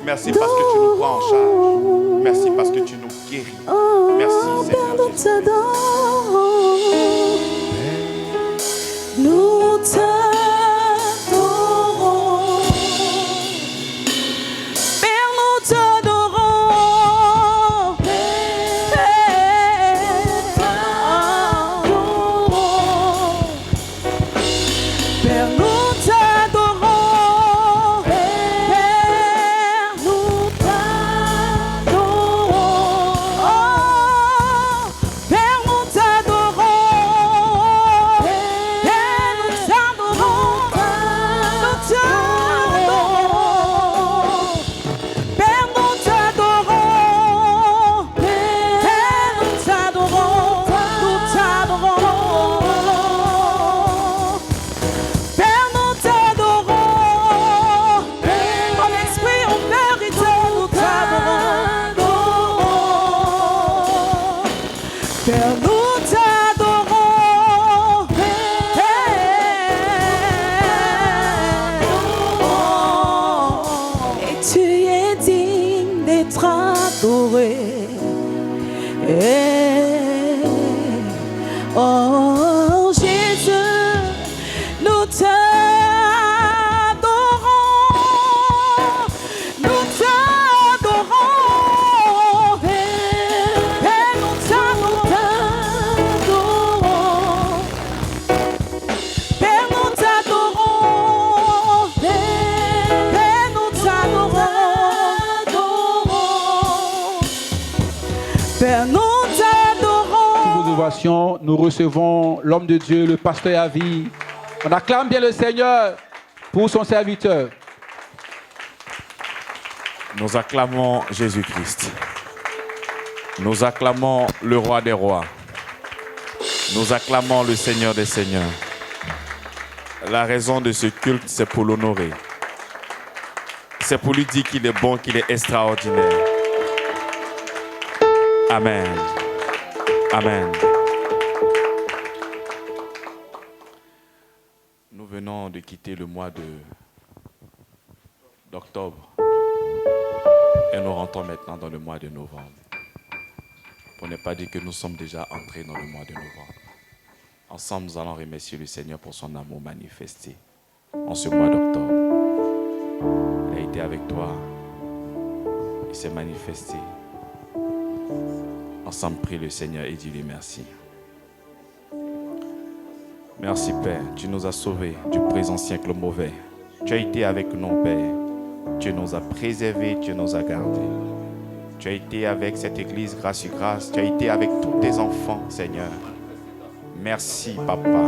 Merci parce que tu nous prends en charge. Merci parce que tu nous guéris. Merci Seigneur Jésus. Nous t'adorons. Père, nous t'adorons. Père, nous t'adorons. Père, nous t'adorons. Père, nous t'adorons. Père, nous t'adorons. Nous t'adorons. Père, nous t'adorons. Père, nous t'adorons. Nous t'adorons. Père, nous t'adorons. En esprit, en vérité, nous t'adorons. Père, nous t'adorons. Et tu es digne d'être adoré. Oh Jésus, nous t'adorons. Nous t'adorons. Père, nous t'adorons. Père, nous t'adorons. Père, nous t'adorons. Père, nous t'adorons. Sous vos ovations, nous recevons l'homme de Dieu, le pasteur à vie. On acclame bien le Seigneur pour son serviteur. Nous acclamons Jésus-Christ. Nous acclamons le roi des rois. Nous acclamons le Seigneur des seigneurs. La raison de ce culte, c'est pour l'honorer. C'est pour lui dire qu'il est bon, qu'il est extraordinaire. Amen. Amen. Nous venons de quitter le mois d'octobre et nous rentrons maintenant dans le mois de novembre. Pour ne pas dire que nous sommes déjà entrés dans le mois de novembre. Ensemble, nous allons remercier le Seigneur pour son amour manifesté en ce mois d'octobre. Il a été avec toi. Il s'est manifesté. Ensemble, prie le Seigneur et dis-lui merci. Merci Père, tu nous as sauvés du présent siècle mauvais. Tu as été avec nous Père. Tu nous as préservés, tu nous as gardés. Tu as été avec cette église grâce sur grâce. Tu as été avec tous tes enfants Seigneur. Merci Papa.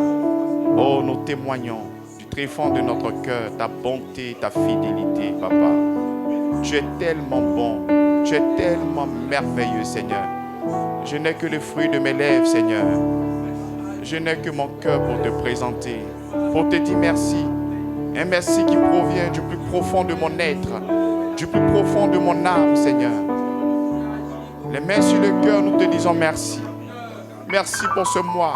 Oh, nous témoignons du tréfonds de notre cœur, ta bonté, ta fidélité Papa. Tu es tellement bon, tu es tellement merveilleux Seigneur. Je n'ai que le fruit de mes lèvres Seigneur. Je n'ai que mon cœur pour te présenter, pour te dire merci. Un merci qui provient du plus profond de mon être, du plus profond de mon âme, Seigneur. Les mains sur le cœur, nous te disons merci. Merci pour ce mois,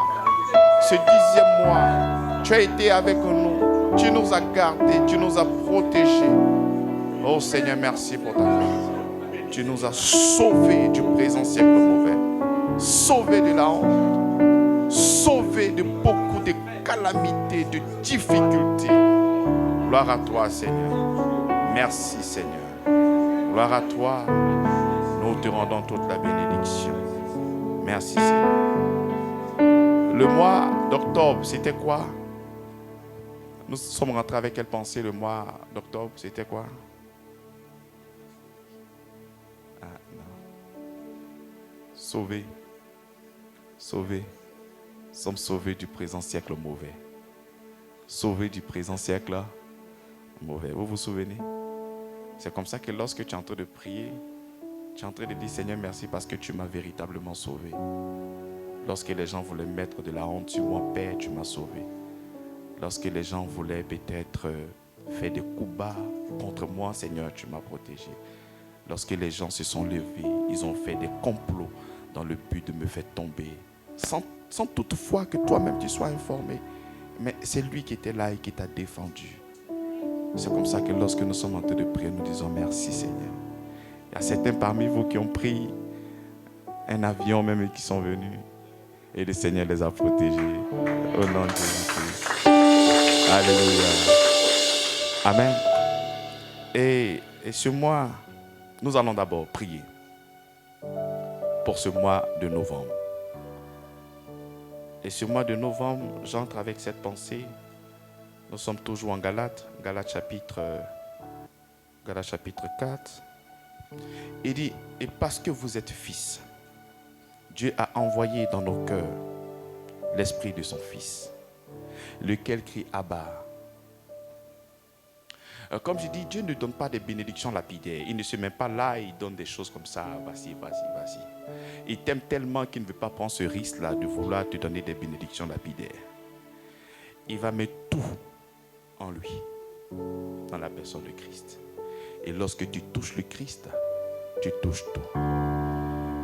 ce 10e mois. Tu as été avec nous, tu nous as gardés, tu nous as protégés. Oh Seigneur, merci pour ta grâce. Tu nous as sauvés du présent siècle mauvais, sauvés de la honte, sauvés de beaucoup de calamités, de difficultés. Gloire à toi, Seigneur. Merci, Seigneur. Gloire à toi. Nous te rendons toute la bénédiction. Merci, Seigneur. Le mois d'octobre, c'était quoi? Nous sommes rentrés avec quelle pensée le mois d'octobre? C'était quoi? Ah, non. Sauvés. Sauvés. Nous sommes sauvés du présent siècle mauvais. Sauvés du présent siècle mauvais. Vous vous souvenez? C'est comme ça que lorsque tu es en train de prier, tu es en train de dire Seigneur merci parce que tu m'as véritablement sauvé. Lorsque les gens voulaient mettre de la honte sur moi, Père, tu m'as sauvé. Lorsque les gens voulaient peut-être faire des coups bas contre moi, Seigneur, tu m'as protégé. Lorsque les gens se sont levés, ils ont fait des complots dans le but de me faire tomber, sans toutefois que toi-même tu sois informé. Mais c'est lui qui était là et qui t'a défendu. C'est comme ça que lorsque nous sommes en train de prier, nous disons merci Seigneur. Il y a certains parmi vous qui ont pris un avion même et qui sont venus. Et le Seigneur les a protégés. Au nom de Jésus-Christ. Alléluia. Amen. Et ce mois, nous allons d'abord prier pour ce mois de novembre. Et ce mois de novembre, j'entre avec cette pensée. Nous sommes toujours en Galates, Galates chapitre 4. Il dit, et parce que vous êtes fils, Dieu a envoyé dans nos cœurs l'esprit de son Fils, lequel crie Abba. Comme je dis, Dieu ne donne pas des bénédictions lapidaires. Il ne se met pas là et il donne des choses comme ça. Vas-y. Il t'aime tellement qu'il ne veut pas prendre ce risque-là de vouloir te donner des bénédictions lapidaires. Il va mettre tout en lui, dans la personne de Christ. Et lorsque tu touches le Christ, tu touches tout.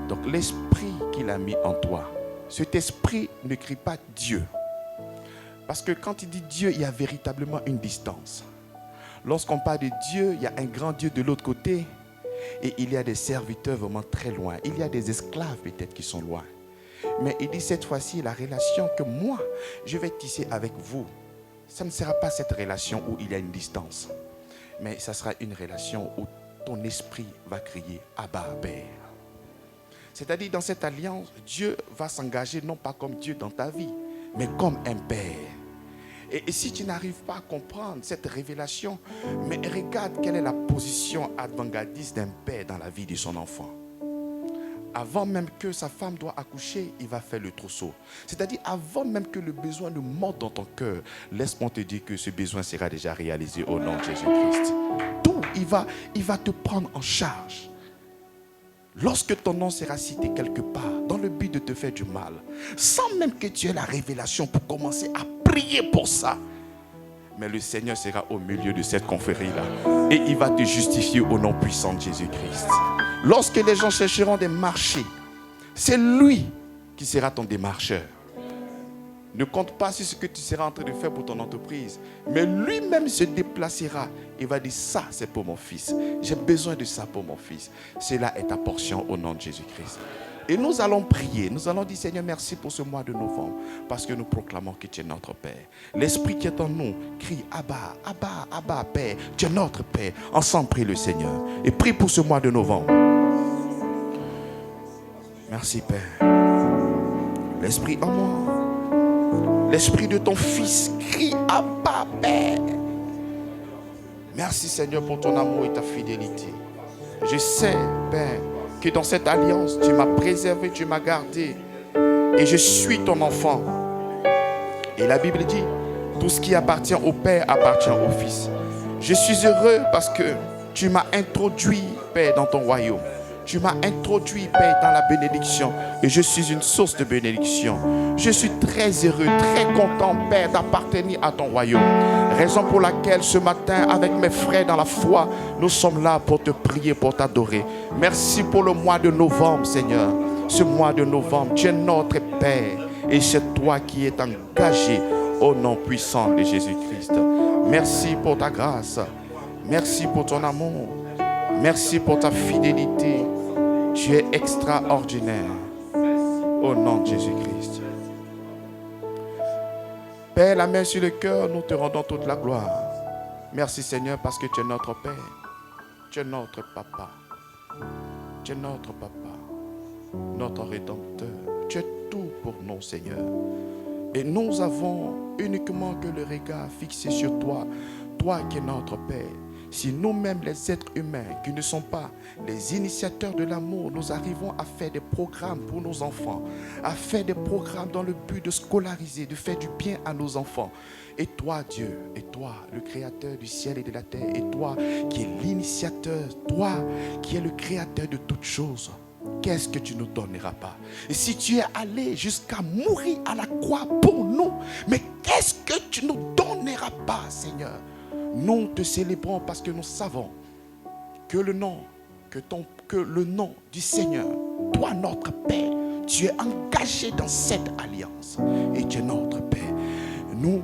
Donc l'esprit qu'il a mis en toi, cet esprit ne crie pas Dieu. Parce que quand il dit Dieu, il y a véritablement une distance. Lorsqu'on parle de Dieu, il y a un grand Dieu de l'autre côté et il y a des serviteurs vraiment très loin. Il y a des esclaves peut-être qui sont loin. Mais il dit cette fois-ci, la relation que moi, je vais tisser avec vous, ça ne sera pas cette relation où il y a une distance. Mais ça sera une relation où ton esprit va crier Abba, Père. C'est-à-dire dans cette alliance, Dieu va s'engager non pas comme Dieu dans ta vie, mais comme un Père. Et si tu n'arrives pas à comprendre cette révélation, mais regarde quelle est la position avant-gardiste d'un père dans la vie de son enfant. Avant même que sa femme doit accoucher, il va faire le trousseau. C'est-à-dire avant même que le besoin ne monte dans ton cœur, laisse-moi te dire que ce besoin sera déjà réalisé au nom de Jésus-Christ. Tout, il va te prendre en charge. Lorsque ton nom sera cité quelque part, dans le but de te faire du mal, sans même que tu aies la révélation pour commencer à prier pour ça, mais le Seigneur sera au milieu de cette confrérie-là et il va te justifier au nom puissant de Jésus-Christ. Lorsque les gens chercheront des marchés, c'est lui qui sera ton démarcheur. Ne compte pas sur ce que tu seras en train de faire pour ton entreprise, mais lui-même se déplacera et va dire ça c'est pour mon fils. J'ai besoin de ça pour mon fils. Cela est ta portion au nom de Jésus-Christ. Et nous allons prier, nous allons dire Seigneur merci pour ce mois de novembre parce que nous proclamons que tu es notre Père. L'Esprit qui est en nous crie Abba, Abba, Abba Père, tu es notre Père. Ensemble prie le Seigneur et prie pour ce mois de novembre. Merci Père. L'Esprit en moi, l'Esprit de ton Fils crie Abba Père. Merci Seigneur pour ton amour et ta fidélité. Je sais Père que dans cette alliance, tu m'as préservé, tu m'as gardé. Et je suis ton enfant. Et la Bible dit, tout ce qui appartient au Père appartient au Fils. Je suis heureux parce que tu m'as introduit, Père, dans ton royaume. Tu m'as introduit, Père, dans la bénédiction. Et je suis une source de bénédiction. Je suis très heureux, très content, Père, d'appartenir à ton royaume. Raison pour laquelle ce matin, avec mes frères dans la foi, nous sommes là pour te prier, pour t'adorer. Merci pour le mois de novembre, Seigneur. Ce mois de novembre, tu es notre Père. Et c'est toi qui es engagé au nom puissant de Jésus-Christ. Merci pour ta grâce. Merci pour ton amour. Merci pour ta fidélité. Tu es extraordinaire. Au nom de Jésus-Christ. Père, la main sur le cœur, nous te rendons toute la gloire. Merci Seigneur parce que tu es notre Père. Tu es notre Papa. Tu es notre Papa. Notre Rédempteur. Tu es tout pour nous Seigneur. Et nous avons uniquement que le regard fixé sur toi. Toi qui es notre Père. Si nous-mêmes, les êtres humains, qui ne sont pas les initiateurs de l'amour, nous arrivons à faire des programmes pour nos enfants, à faire des programmes dans le but de scolariser, de faire du bien à nos enfants. Et toi, Dieu, et toi, le créateur du ciel et de la terre, et toi qui es l'initiateur, toi qui es le créateur de toutes choses, qu'est-ce que tu ne nous donneras pas? Et si tu es allé jusqu'à mourir à la croix pour nous, mais qu'est-ce que tu ne nous donneras pas, Seigneur? Nous te célébrons parce que nous savons que le nom du Seigneur, toi notre Père, tu es engagé dans cette alliance et tu es notre Père. Nous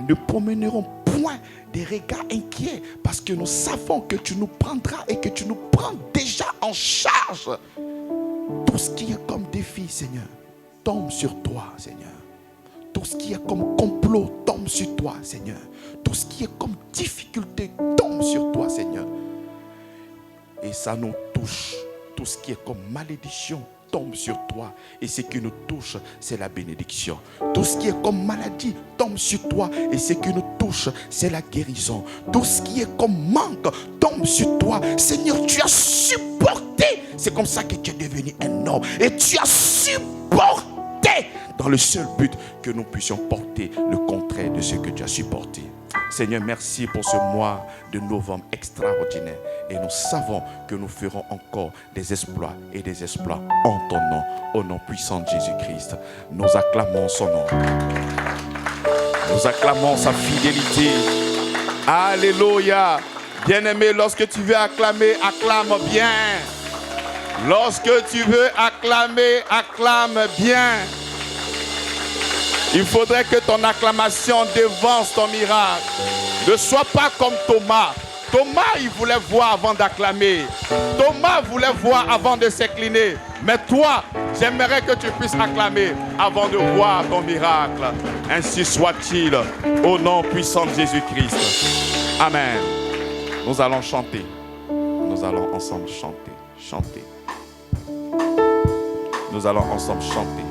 ne promènerons point des regards inquiets parce que nous savons que tu nous prendras et que tu nous prends déjà en charge. Tout ce qui est comme défi, Seigneur, tombe sur toi, Seigneur. Tout ce qui est comme complot tombe sur toi, Seigneur. Tout ce qui est comme difficulté tombe sur toi, Seigneur. Et ça nous touche. Tout ce qui est comme malédiction tombe sur toi. Et ce qui nous touche, c'est la bénédiction. Tout ce qui est comme maladie tombe sur toi. Et ce qui nous touche, c'est la guérison. Tout ce qui est comme manque tombe sur toi. Seigneur, tu as supporté. C'est comme ça que tu es devenu un homme. Et tu as supporté dans le seul but que nous puissions porter le contraire de ce que tu as supporté. Seigneur, merci pour ce mois de novembre extraordinaire. Et nous savons que nous ferons encore des exploits et des exploits en ton nom, au nom puissant de Jésus-Christ. Nous acclamons son nom. Nous acclamons sa fidélité. Alléluia. Bien-aimé, lorsque tu veux acclamer, acclame bien. Lorsque tu veux acclamer, acclame bien. Il faudrait que ton acclamation dévance ton miracle. Ne sois pas comme Thomas. Thomas, il voulait voir avant d'acclamer. Thomas voulait voir avant de s'incliner. Mais toi, j'aimerais que tu puisses acclamer avant de voir ton miracle. Ainsi soit-il, au nom puissant de Jésus-Christ. Amen. Nous allons chanter. Nous allons ensemble chanter. Chanter. Nous allons ensemble chanter.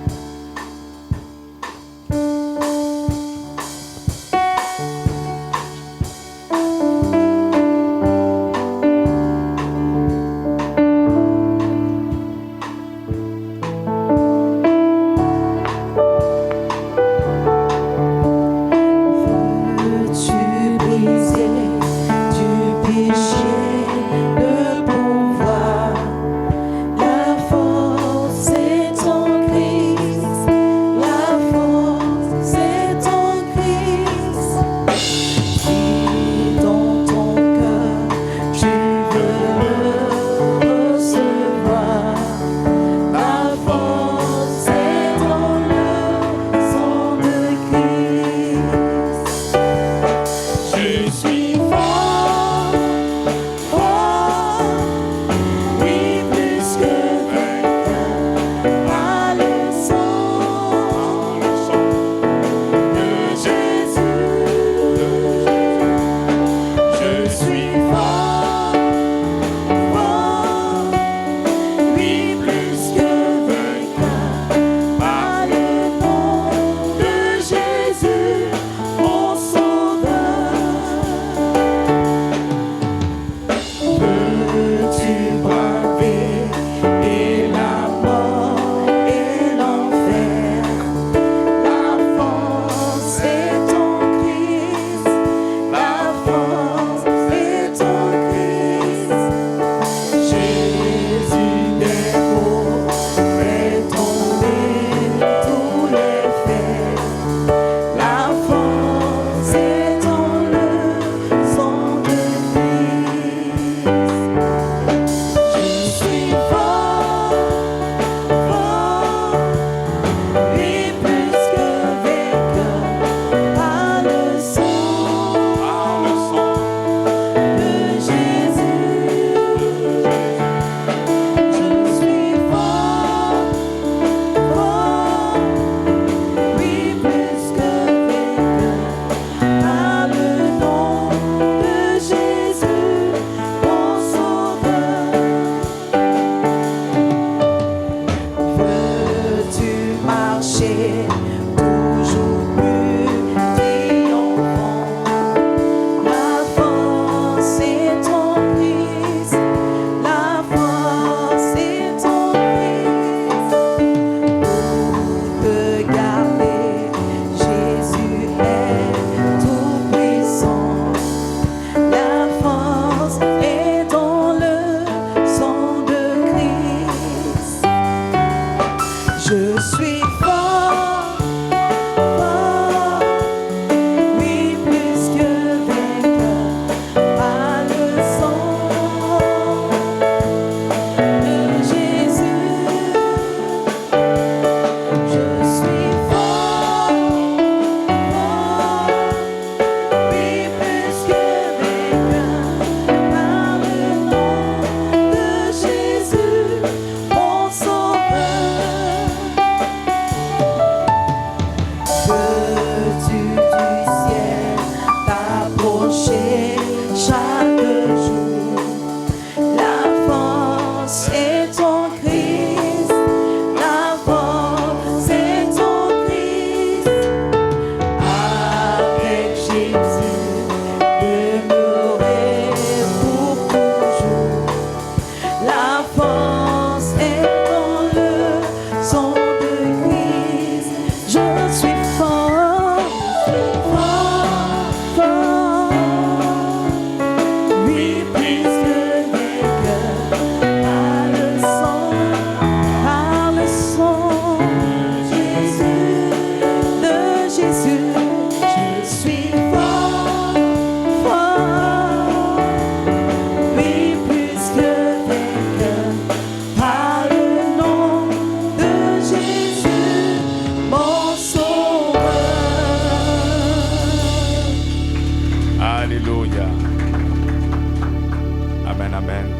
Amen.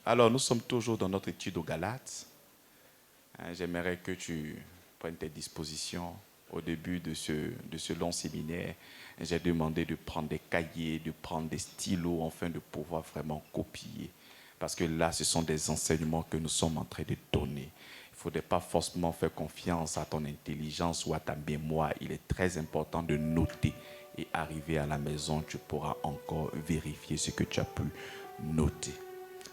Alors, nous sommes toujours dans notre étude aux Galates. J'aimerais que tu prennes tes dispositions au début de ce long séminaire. J'ai demandé de prendre des cahiers, de prendre des stylos, afin de pouvoir vraiment copier. Parce que là, ce sont des enseignements que nous sommes en train de donner. Il ne faudrait pas forcément faire confiance à ton intelligence ou à ta mémoire. Il est très important de noter. Et arriver à la maison, tu pourras encore vérifier ce que tu as pu noter.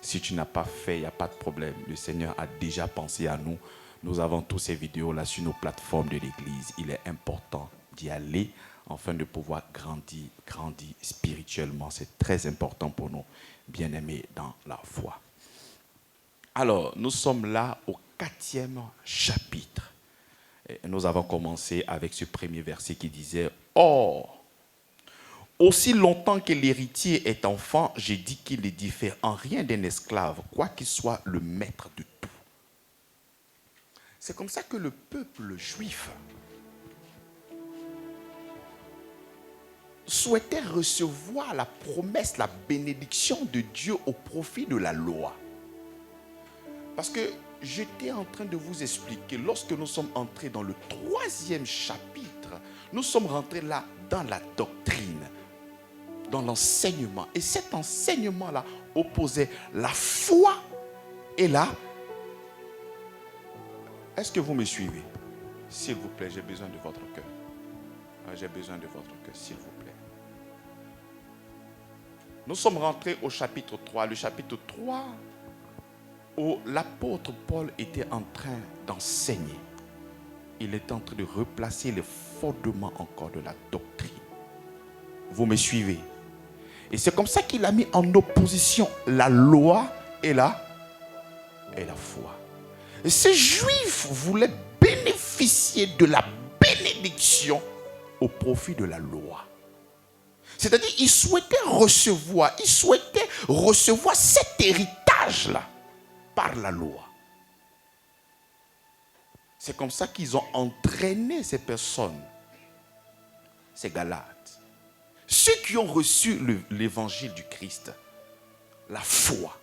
Si tu n'as pas fait, il n'y a pas de problème. Le Seigneur a déjà pensé à nous. Nous avons tous ces vidéos-là sur nos plateformes de l'Église. Il est important d'y aller afin de pouvoir grandir spirituellement. C'est très important pour nous, bien-aimés dans la foi. Alors, nous sommes là au 4e chapitre. Et nous avons commencé avec ce premier verset qui disait « Or, aussi longtemps que l'héritier est enfant, j'ai dit qu'il ne diffère en rien d'un esclave, quoiqu'il soit le maître de tout. » C'est comme ça que le peuple juif souhaitait recevoir la promesse, la bénédiction de Dieu au profit de la loi. Parce que j'étais en train de vous expliquer, lorsque nous sommes entrés dans le 3e chapitre, nous sommes rentrés là dans la doctrine, dans l'enseignement. Et cet enseignement-là opposait la foi et la... Est-ce que vous me suivez? S'il vous plaît, j'ai besoin de votre cœur. J'ai besoin de votre cœur, s'il vous plaît. Nous sommes rentrés au chapitre 3. Le chapitre 3, où l'apôtre Paul était en train d'enseigner. Il était en train de replacer les fondements encore de la doctrine. Vous me suivez? Et c'est comme ça qu'il a mis en opposition la loi et la foi. Et ces Juifs voulaient bénéficier de la bénédiction au profit de la loi. C'est-à-dire qu'ils souhaitaient recevoir cet héritage-là par la loi. C'est comme ça qu'ils ont entraîné ces personnes, ces Galates. Ceux qui ont reçu l'évangile du Christ, la foi,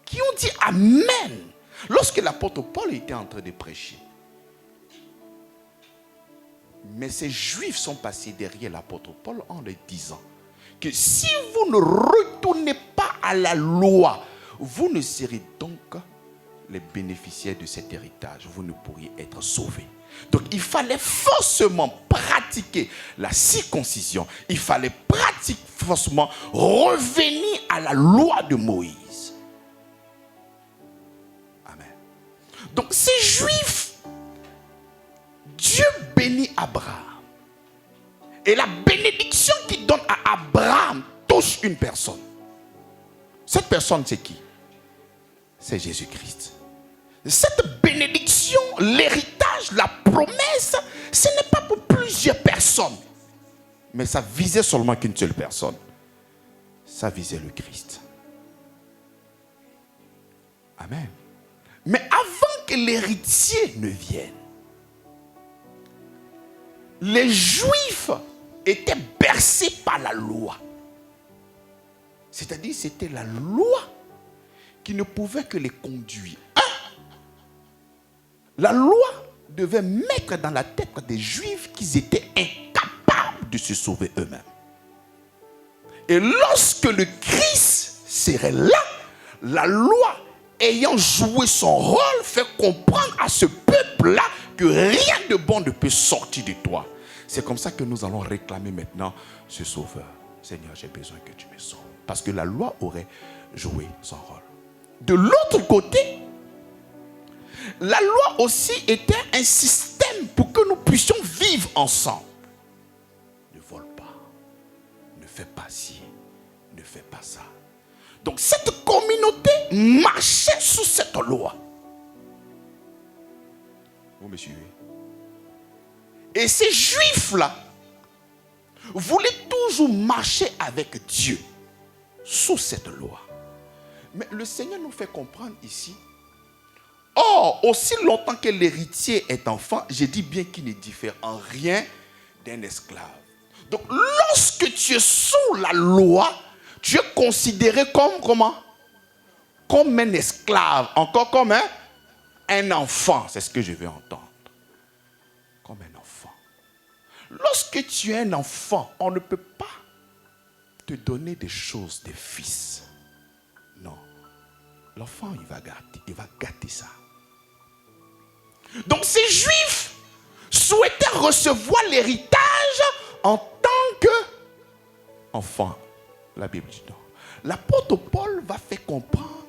qui ont dit Amen lorsque l'apôtre Paul était en train de prêcher. Mais ces Juifs sont passés derrière l'apôtre Paul en leur disant que si vous ne retournez pas à la loi, vous ne serez donc les bénéficiaires de cet héritage. Vous ne pourriez être sauvés. Donc il fallait forcément pratiquer la circoncision. Il fallait forcément revenir à la loi de Moïse. Amen. Donc ces Juifs, Dieu bénit Abraham. Et la bénédiction qu'il donne à Abraham touche une personne. Cette personne, c'est qui? C'est Jésus-Christ. Cette bénédiction, l'héritage, la promesse, ce n'est pas pour plusieurs personnes. Mais ça visait seulement qu'une seule personne. Ça visait le Christ. Amen. Mais avant que l'héritier ne vienne, les Juifs étaient bercés par la loi. C'est-à-dire, c'était la loi qui ne pouvait que les conduire. La loi devait mettre dans la tête des Juifs qu'ils étaient incapables de se sauver eux-mêmes. Et lorsque le Christ serait là, la loi ayant joué son rôle fait comprendre à ce peuple-là que rien de bon ne peut sortir de toi. C'est comme ça que nous allons réclamer maintenant ce sauveur. Seigneur, j'ai besoin que tu me sauves. Parce que la loi aurait joué son rôle. De l'autre côté, la loi aussi était un système pour que nous puissions vivre ensemble. Ne vole pas, ne fais pas ci, ne fais pas ça. Donc cette communauté marchait sous cette loi. Vous me suivez? Et ces Juifs-là voulaient toujours marcher avec Dieu sous cette loi. Mais le Seigneur nous fait comprendre ici. Or, aussi longtemps que l'héritier est enfant, je dis bien qu'il ne diffère en rien d'un esclave. Donc, lorsque tu es sous la loi, tu es considéré comme comment? Comme un esclave, encore comme un enfant. C'est ce que je veux entendre. Comme un enfant. Lorsque tu es un enfant, on ne peut pas te donner des choses des fils. Non. L'enfant, il va gâter ça. Donc ces Juifs souhaitaient recevoir l'héritage en tant qu'enfant. La Bible dit non. L'apôtre Paul va faire comprendre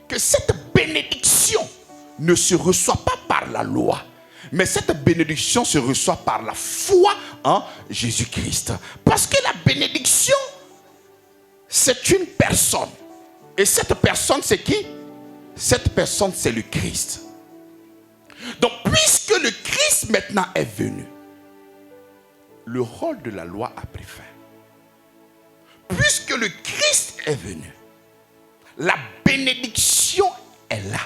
que cette bénédiction ne se reçoit pas par la loi, mais cette bénédiction se reçoit par la foi en Jésus-Christ. Parce que la bénédiction, c'est une personne. Et cette personne, c'est qui? Cette personne, c'est le Christ. Donc, puisque le Christ maintenant est venu, le rôle de la loi a pris fin. Puisque le Christ est venu, la bénédiction est là.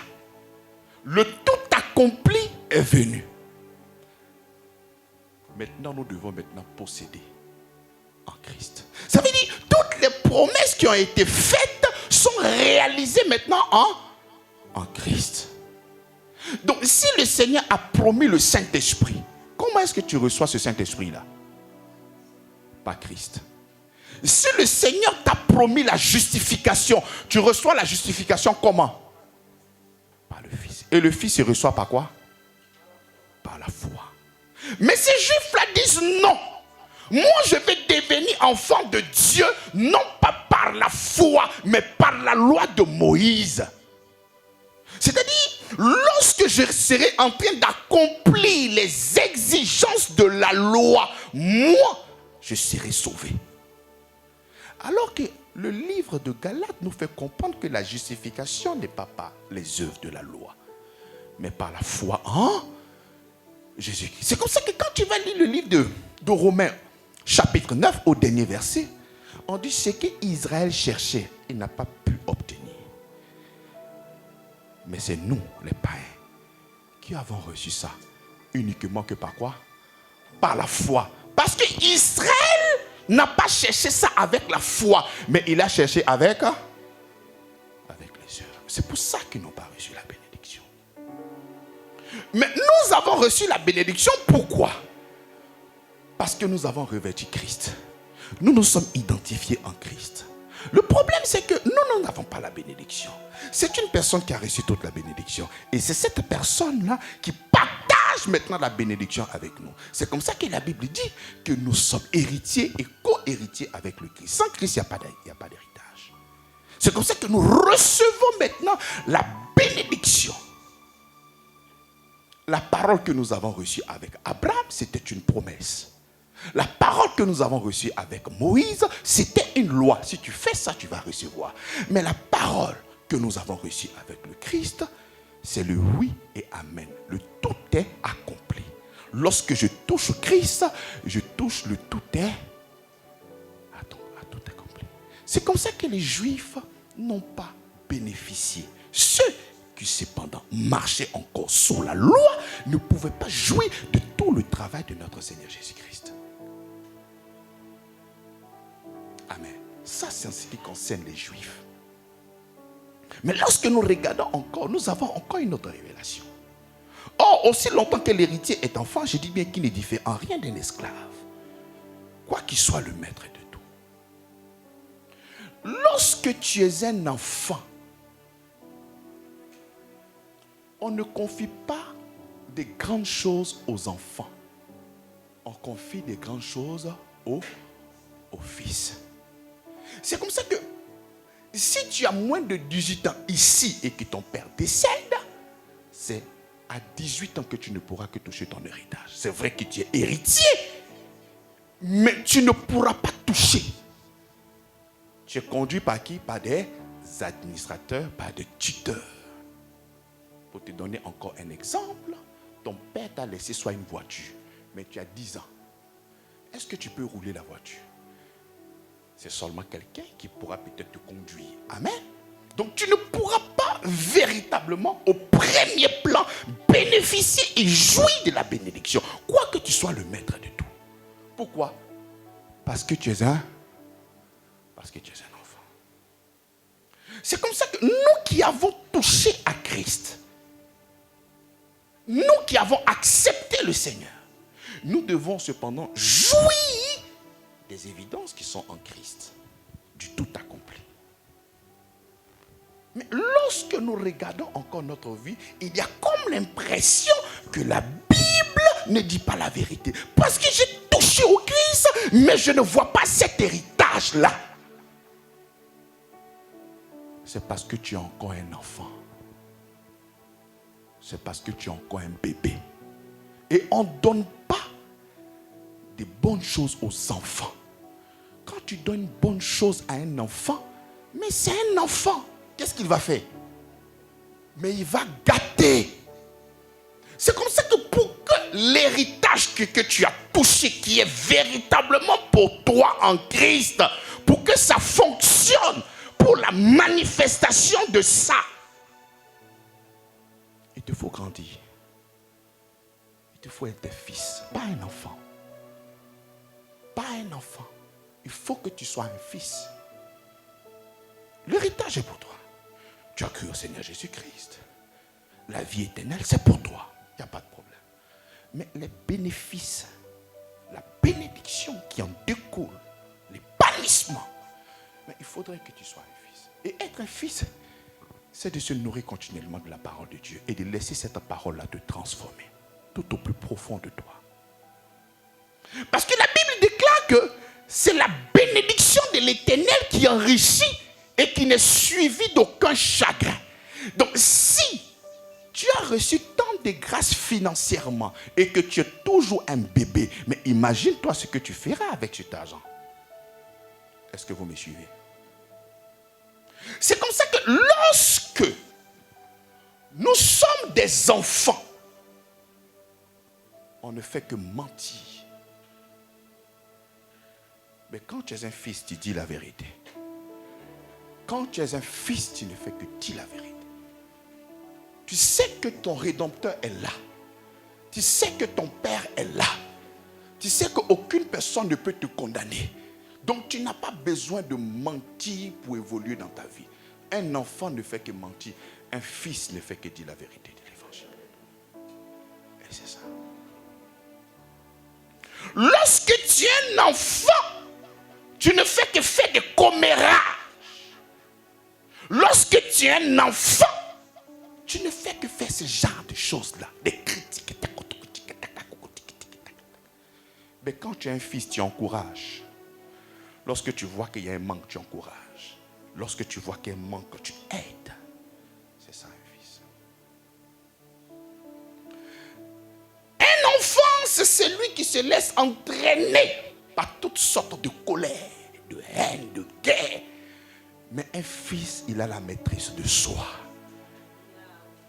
Le tout accompli est venu. Maintenant, nous devons maintenant posséder en Christ. Ça veut dire toutes les promesses qui ont été faites sont réalisées maintenant en Christ. Donc, si le Seigneur a promis le Saint-Esprit, comment est-ce que tu reçois ce Saint-Esprit-là? Par Christ. Si le Seigneur t'a promis la justification, tu reçois la justification comment? Par le Fils. Et le Fils, il reçoit par quoi? Par la foi. Mais ces Juifs-là disent non. Moi, je vais devenir enfant de Dieu, non pas par la foi, mais par la loi de Moïse. C'est-à-dire, lorsque je serai en train d'accomplir les exigences de la loi, moi, je serai sauvé. Alors que le livre de Galates nous fait comprendre que la justification n'est pas par les œuvres de la loi, mais par la foi en Jésus-Christ. C'est comme ça que quand tu vas lire le livre de Romains, chapitre 9, au dernier verset, on dit ce qu'Israël cherchait, il n'a pas pu obtenir. Mais c'est nous, les païens, qui avons reçu ça uniquement que par quoi? Par la foi. Parce que Israël n'a pas cherché ça avec la foi, mais il a cherché avec les œuvres. C'est pour ça qu'ils n'ont pas reçu la bénédiction. Mais nous avons reçu la bénédiction, pourquoi? Parce que nous avons revêtu Christ. Nous nous sommes identifiés en Christ. Le problème, c'est que nous n'avons pas la bénédiction. C'est une personne qui a reçu toute la bénédiction. Et c'est cette personne-là qui partage maintenant la bénédiction avec nous. C'est comme ça que la Bible dit que nous sommes héritiers et co-héritiers avec le Christ. Sans Christ, il n'y a pas d'héritage. C'est comme ça que nous recevons maintenant la bénédiction. La parole que nous avons reçue avec Abraham, c'était une promesse. La parole que nous avons reçue avec Moïse, c'était une loi. Si tu fais ça, tu vas recevoir. Mais la parole que nous avons reçue avec le Christ, c'est le oui et amen. Le tout est accompli. Lorsque je touche Christ, je touche le tout est accompli. C'est comme ça que les Juifs n'ont pas bénéficié. Ceux qui cependant marchaient encore sous la loi ne pouvaient pas jouir de tout le travail de notre Seigneur Jésus-Christ. Amen. Ça, c'est en ce qui concerne les Juifs. Mais lorsque nous regardons encore, nous avons encore une autre révélation. Or, aussi longtemps que l'héritier est enfant, je dis bien qu'il ne diffère en rien d'un esclave, quoi qu'il soit le maître de tout. Lorsque tu es un enfant, on ne confie pas des grandes choses aux enfants. On confie des grandes choses aux fils. C'est comme ça que si tu as moins de 18 ans ici et que ton père décède, c'est à 18 ans que tu ne pourras que toucher ton héritage. C'est vrai que tu es héritier, mais tu ne pourras pas toucher. Tu es conduit par qui? Par des administrateurs, par des tuteurs. Pour te donner encore un exemple, ton père t'a laissé soit une voiture, mais tu as 10 ans. Est-ce que tu peux rouler la voiture? C'est seulement quelqu'un qui pourra peut-être te conduire. Amen. Donc tu ne pourras pas véritablement au premier plan bénéficier et jouir de la bénédiction, quoique tu sois le maître de tout. Pourquoi? Parce que tu es un enfant. C'est comme ça que nous qui avons touché à Christ, nous qui avons accepté le Seigneur, nous devons cependant jouir des évidences qui sont en Christ, du tout accompli. Mais lorsque nous regardons encore notre vie, il y a comme l'impression que la Bible ne dit pas la vérité. Parce que j'ai touché au Christ, mais je ne vois pas cet héritage-là. C'est parce que tu es encore un enfant. C'est parce que tu es encore un bébé. Et on ne donne pas des bonnes choses aux enfants. Quand tu donnes une bonne chose à un enfant, mais c'est un enfant. Qu'est-ce qu'il va faire? Mais il va gâter. C'est comme ça que pour que l'héritage que tu as touché, qui est véritablement pour toi en Christ, pour que ça fonctionne, pour la manifestation de ça, il te faut grandir. Il te faut être un fils, pas un enfant. Pas un enfant. Il faut que tu sois un fils. L'héritage est pour toi. Tu as cru au Seigneur Jésus-Christ. La vie éternelle, c'est pour toi. Il n'y a pas de problème. Mais les bénéfices, la bénédiction qui en découle, l'épanouissement, mais il faudrait que tu sois un fils. Et être un fils, c'est de se nourrir continuellement de la parole de Dieu et de laisser cette parole-là te transformer tout au plus profond de toi. Parce que la Bible déclare que c'est la bénédiction de l'Éternel qui enrichit et qui n'est suivie d'aucun chagrin. Donc si tu as reçu tant de grâces financièrement et que tu es toujours un bébé, mais imagine-toi ce que tu feras avec cet argent. Est-ce que vous me suivez? C'est comme ça que lorsque nous sommes des enfants, on ne fait que mentir. Mais quand tu es un fils, tu dis la vérité. Quand tu es un fils, tu ne fais que dire la vérité. Tu sais que ton Rédempteur est là. Tu sais que ton Père est là. Tu sais qu'aucune personne ne peut te condamner. Donc tu n'as pas besoin de mentir pour évoluer dans ta vie. Un enfant ne fait que mentir. Un fils ne fait que dire la vérité de l'évangile. Et c'est ça. Lorsque tu es un enfant, tu ne fais que faire des commérages. Lorsque tu es un enfant, tu ne fais que faire ce genre de choses-là. Des critiques. Mais quand tu es un fils, tu encourages. Lorsque tu vois qu'il y a un manque, tu encourages. Lorsque tu vois qu'il y a un manque, tu aides. C'est ça un fils. Un enfant, c'est celui qui se laisse entraîner par toutes sortes de colère, de haine, de guerre. Mais un fils, il a la maîtrise de soi.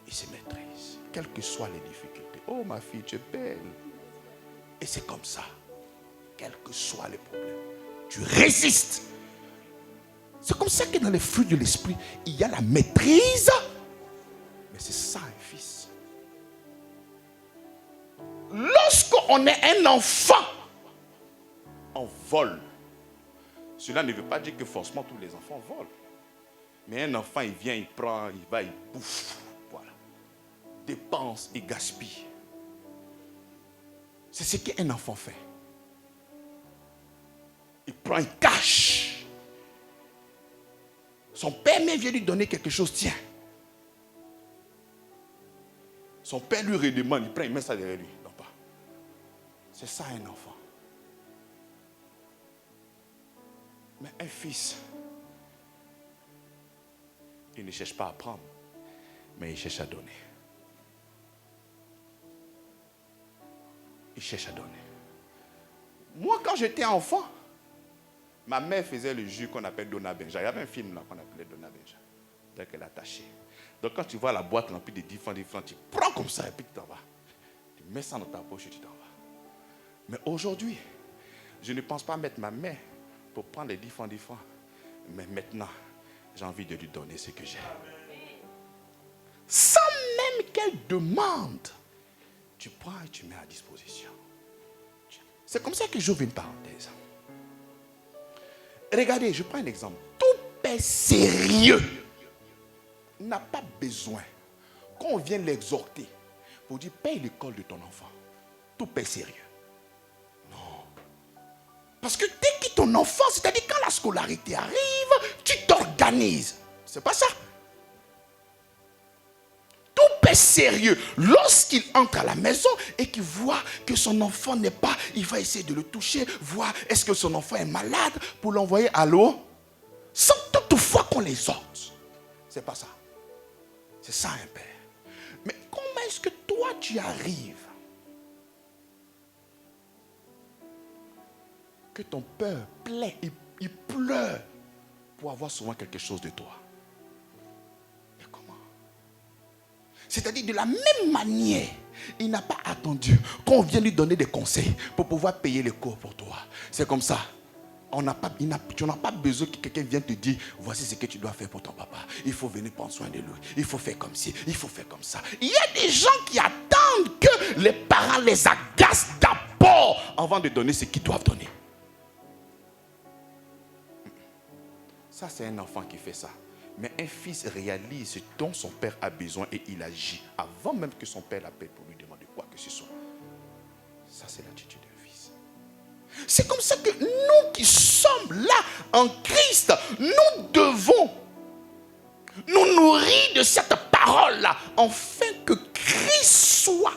Il se maîtrise, quelles que soient les difficultés. Oh ma fille, tu es belle. Et c'est comme ça. Quels que soient les problèmes, tu résistes. C'est comme ça que dans les fruits de l'esprit, il y a la maîtrise. Mais c'est ça un fils. Lorsqu'on est un enfant, on vole. Cela ne veut pas dire que forcément tous les enfants volent. Mais un enfant, il vient, il prend, il va, il bouffe. Voilà. Dépense et gaspille. C'est ce qu'un enfant fait. Il prend, il cache. Son père même vient lui donner quelque chose, tiens. Son père lui redemande, il prend, il met ça derrière lui. Non pas. C'est ça un enfant. Mais un fils, il ne cherche pas à prendre, mais il cherche à donner. Il cherche à donner. Moi, quand j'étais enfant, ma mère faisait le jus qu'on appelle Donna Benja. Il y avait un film là qu'on appelait Donna Benja. Donc elle attachait. Donc quand tu vois la boîte remplie de 10 francs, tu prends comme ça et puis tu t'en vas. Tu mets ça dans ta poche et tu t'en vas. Mais aujourd'hui, je ne pense pas mettre ma main pour prendre les 10 francs. Mais maintenant, j'ai envie de lui donner ce que j'ai. Sans même qu'elle demande, tu prends et tu mets à disposition. C'est comme ça que j'ouvre une parenthèse. Regardez, je prends un exemple. Tout père sérieux n'a pas besoin qu'on vienne l'exhorter pour dire paye l'école de ton enfant. Tout père sérieux. Non. Parce que dès que ton enfant, c'est-à-dire quand la scolarité arrive, tu t'organises. C'est pas ça. Tout père sérieux, lorsqu'il entre à la maison et qu'il voit que son enfant n'est pas, il va essayer de le toucher, voir est-ce que son enfant est malade pour l'envoyer à l'eau, sans toutefois qu'on l'exhorte. C'est pas ça. C'est ça un père. Mais comment est-ce que toi tu arrives que ton père plaît, il pleure pour avoir souvent quelque chose de toi? Mais comment? C'est-à-dire de la même manière, il n'a pas attendu qu'on vienne lui donner des conseils pour pouvoir payer les cours pour toi. C'est comme ça. Tu n'as pas besoin que quelqu'un vienne te dire voici ce que tu dois faire pour ton papa. Il faut venir prendre soin de lui. Il faut faire comme ci, il faut faire comme ça. Il y a des gens qui attendent que les parents les agacent d'abord avant de donner ce qu'ils doivent donner. Ça, c'est un enfant qui fait ça. Mais un fils réalise ce dont son père a besoin et il agit avant même que son père l'appelle pour lui demander quoi que ce soit. Ça, c'est l'attitude d'un fils. C'est comme ça que nous qui sommes là en Christ, nous devons nous nourrir de cette parole-là afin que Christ soit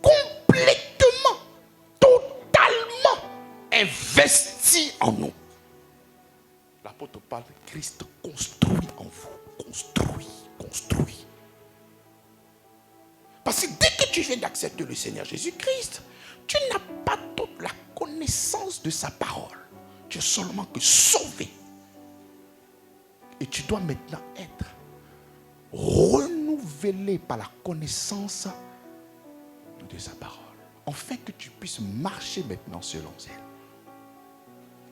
complètement, totalement investi en nous. L'apôtre parle de Christ construit en vous. Construit. Parce que dès que tu viens d'accepter le Seigneur Jésus-Christ, tu n'as pas toute la connaissance de sa parole. Tu es seulement que sauvé. Et tu dois maintenant être renouvelé par la connaissance de sa parole. Afin que tu puisses marcher maintenant selon elle.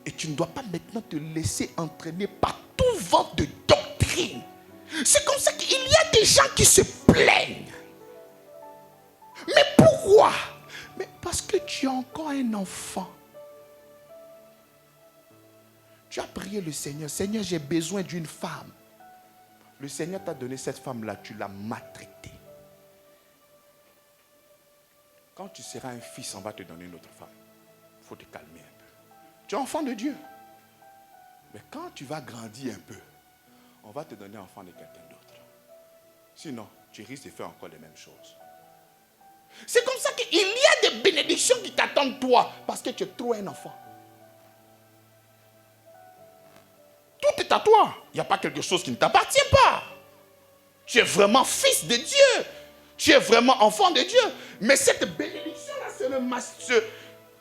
Et tu ne dois pas maintenant te laisser entraîner par tout vent de doctrine. C'est comme ça qu'il y a des gens qui se plaignent. Mais pourquoi? Mais parce que tu es encore un enfant. Tu as prié le Seigneur. Seigneur, j'ai besoin d'une femme. Le Seigneur t'a donné cette femme-là, tu l'as maltraitée. Quand tu seras un fils, on va te donner une autre femme. Il faut te calmer un peu. Tu es enfant de Dieu. Mais quand tu vas grandir un peu, on va te donner enfant de quelqu'un d'autre. Sinon, tu risques de faire encore les mêmes choses. C'est comme ça qu'il y a des bénédictions qui t'attendent toi, parce que tu es trop un enfant. Tout est à toi. Il n'y a pas quelque chose qui ne t'appartient pas. Tu es vraiment fils de Dieu. Tu es vraiment enfant de Dieu. Mais cette bénédiction-là,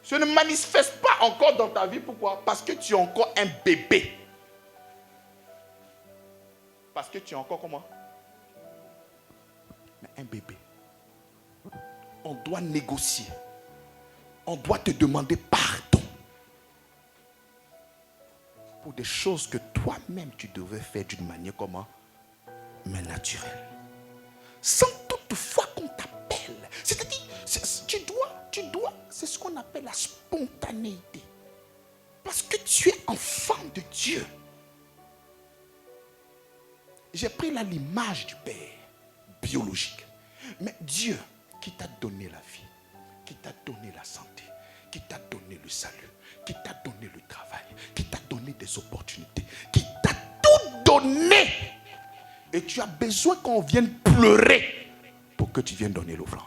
ça ne manifeste pas encore dans ta vie. Pourquoi? Parce que tu es encore un bébé. Parce que tu es encore comment? Mais un bébé. On doit négocier. On doit te demander pardon. Pour des choses que toi-même tu devais faire d'une manière comment? Mais naturelle. Sans toutefois qu'on t'appelle. C'est-à-dire, tu dois, c'est ce qu'on appelle la spontanéité. Parce que tu es enfant de Dieu. J'ai pris là l'image du Père biologique. Mais Dieu qui t'a donné la vie, qui t'a donné la santé, qui t'a donné le salut, qui t'a donné le travail, qui t'a donné des opportunités, qui t'a tout donné. Et tu as besoin qu'on vienne pleurer pour que tu viennes donner l'offrande.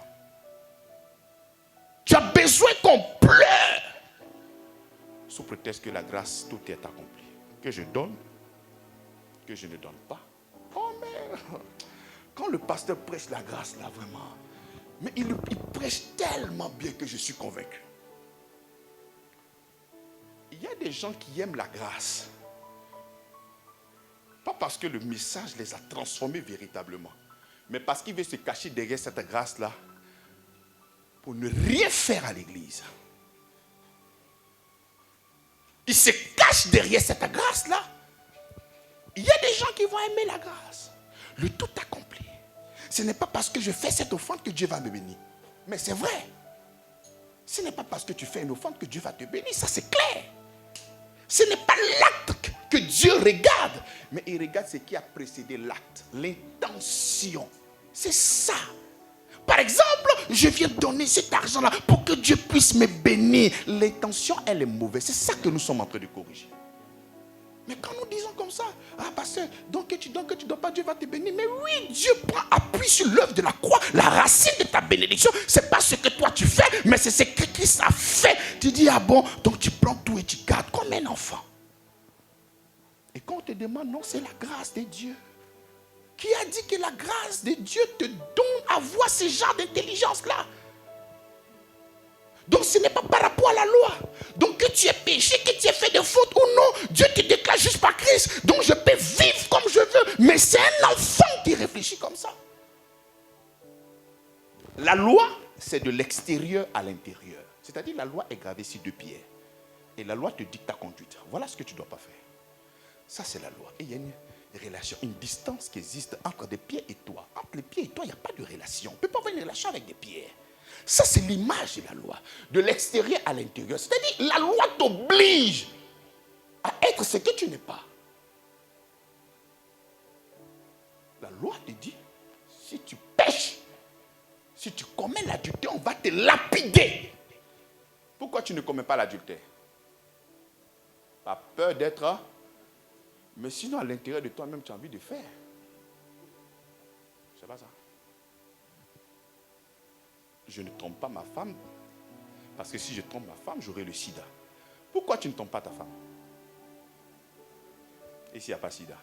Tu as besoin qu'on pleure. Sous prétexte que la grâce, tout est accompli. Que je donne, que je ne donne pas. Oh mais, quand le pasteur prêche la grâce là vraiment, mais il prêche tellement bien que je suis convaincu. Il y a des gens qui aiment la grâce. Pas parce que le message les a transformés véritablement, mais parce qu'il veut se cacher derrière cette grâce-là pour ne rien faire à l'église. Il se cache derrière cette grâce-là. Il y a des gens qui vont aimer la grâce. Le tout accompli. Ce n'est pas parce que je fais cette offrande que Dieu va me bénir. Mais c'est vrai. Ce n'est pas parce que tu fais une offrande que Dieu va te bénir. Ça, c'est clair. Ce n'est pas l'acte Dieu regarde. Mais il regarde ce qui a précédé l'acte, l'intention. C'est ça. Par exemple, je viens donner cet argent-là pour que Dieu puisse me bénir. L'intention, elle est mauvaise. C'est ça que nous sommes en train de corriger. Mais quand nous disons comme ça, ah pasteur, donc que tu donnes, que tu ne donnes pas, Dieu va te bénir. Mais oui, Dieu prend appui sur l'œuvre de la croix. La racine de ta bénédiction, ce n'est pas ce que toi tu fais, mais c'est ce que Christ a fait. Tu dis, ah bon, donc tu prends tout et tu gardes comme un enfant. Et quand on te demande, non, c'est la grâce de Dieu. Qui a dit que la grâce de Dieu te donne à voir ce genre d'intelligence-là? Donc ce n'est pas par rapport à la loi. Donc que tu aies péché, que tu aies fait des fautes ou non, Dieu te déclare juste par Christ. Donc je peux vivre comme je veux. Mais c'est un enfant qui réfléchit comme ça. La loi, c'est de l'extérieur à l'intérieur. C'est-à-dire la loi est gravée sur 2 pierres. Et la loi te dicte ta conduite. Voilà ce que tu ne dois pas faire. Ça, c'est la loi. Et il y a une relation, une distance qui existe entre des pierres et toi. Entre les pierres et toi, il n'y a pas de relation. On ne peut pas avoir une relation avec des pierres. Ça, c'est l'image de la loi. De l'extérieur à l'intérieur. C'est-à-dire, la loi t'oblige à être ce que tu n'es pas. La loi te dit, si tu pêches, si tu commets l'adultère, on va te lapider. Pourquoi tu ne commets pas l'adultère? Pas peur d'être... Mais sinon, à l'intérieur de toi-même, tu as envie de faire. C'est pas ça. Je ne trompe pas ma femme, parce que si je trompe ma femme, j'aurai le sida. Pourquoi tu ne trompes pas ta femme? Et s'il n'y a pas sida?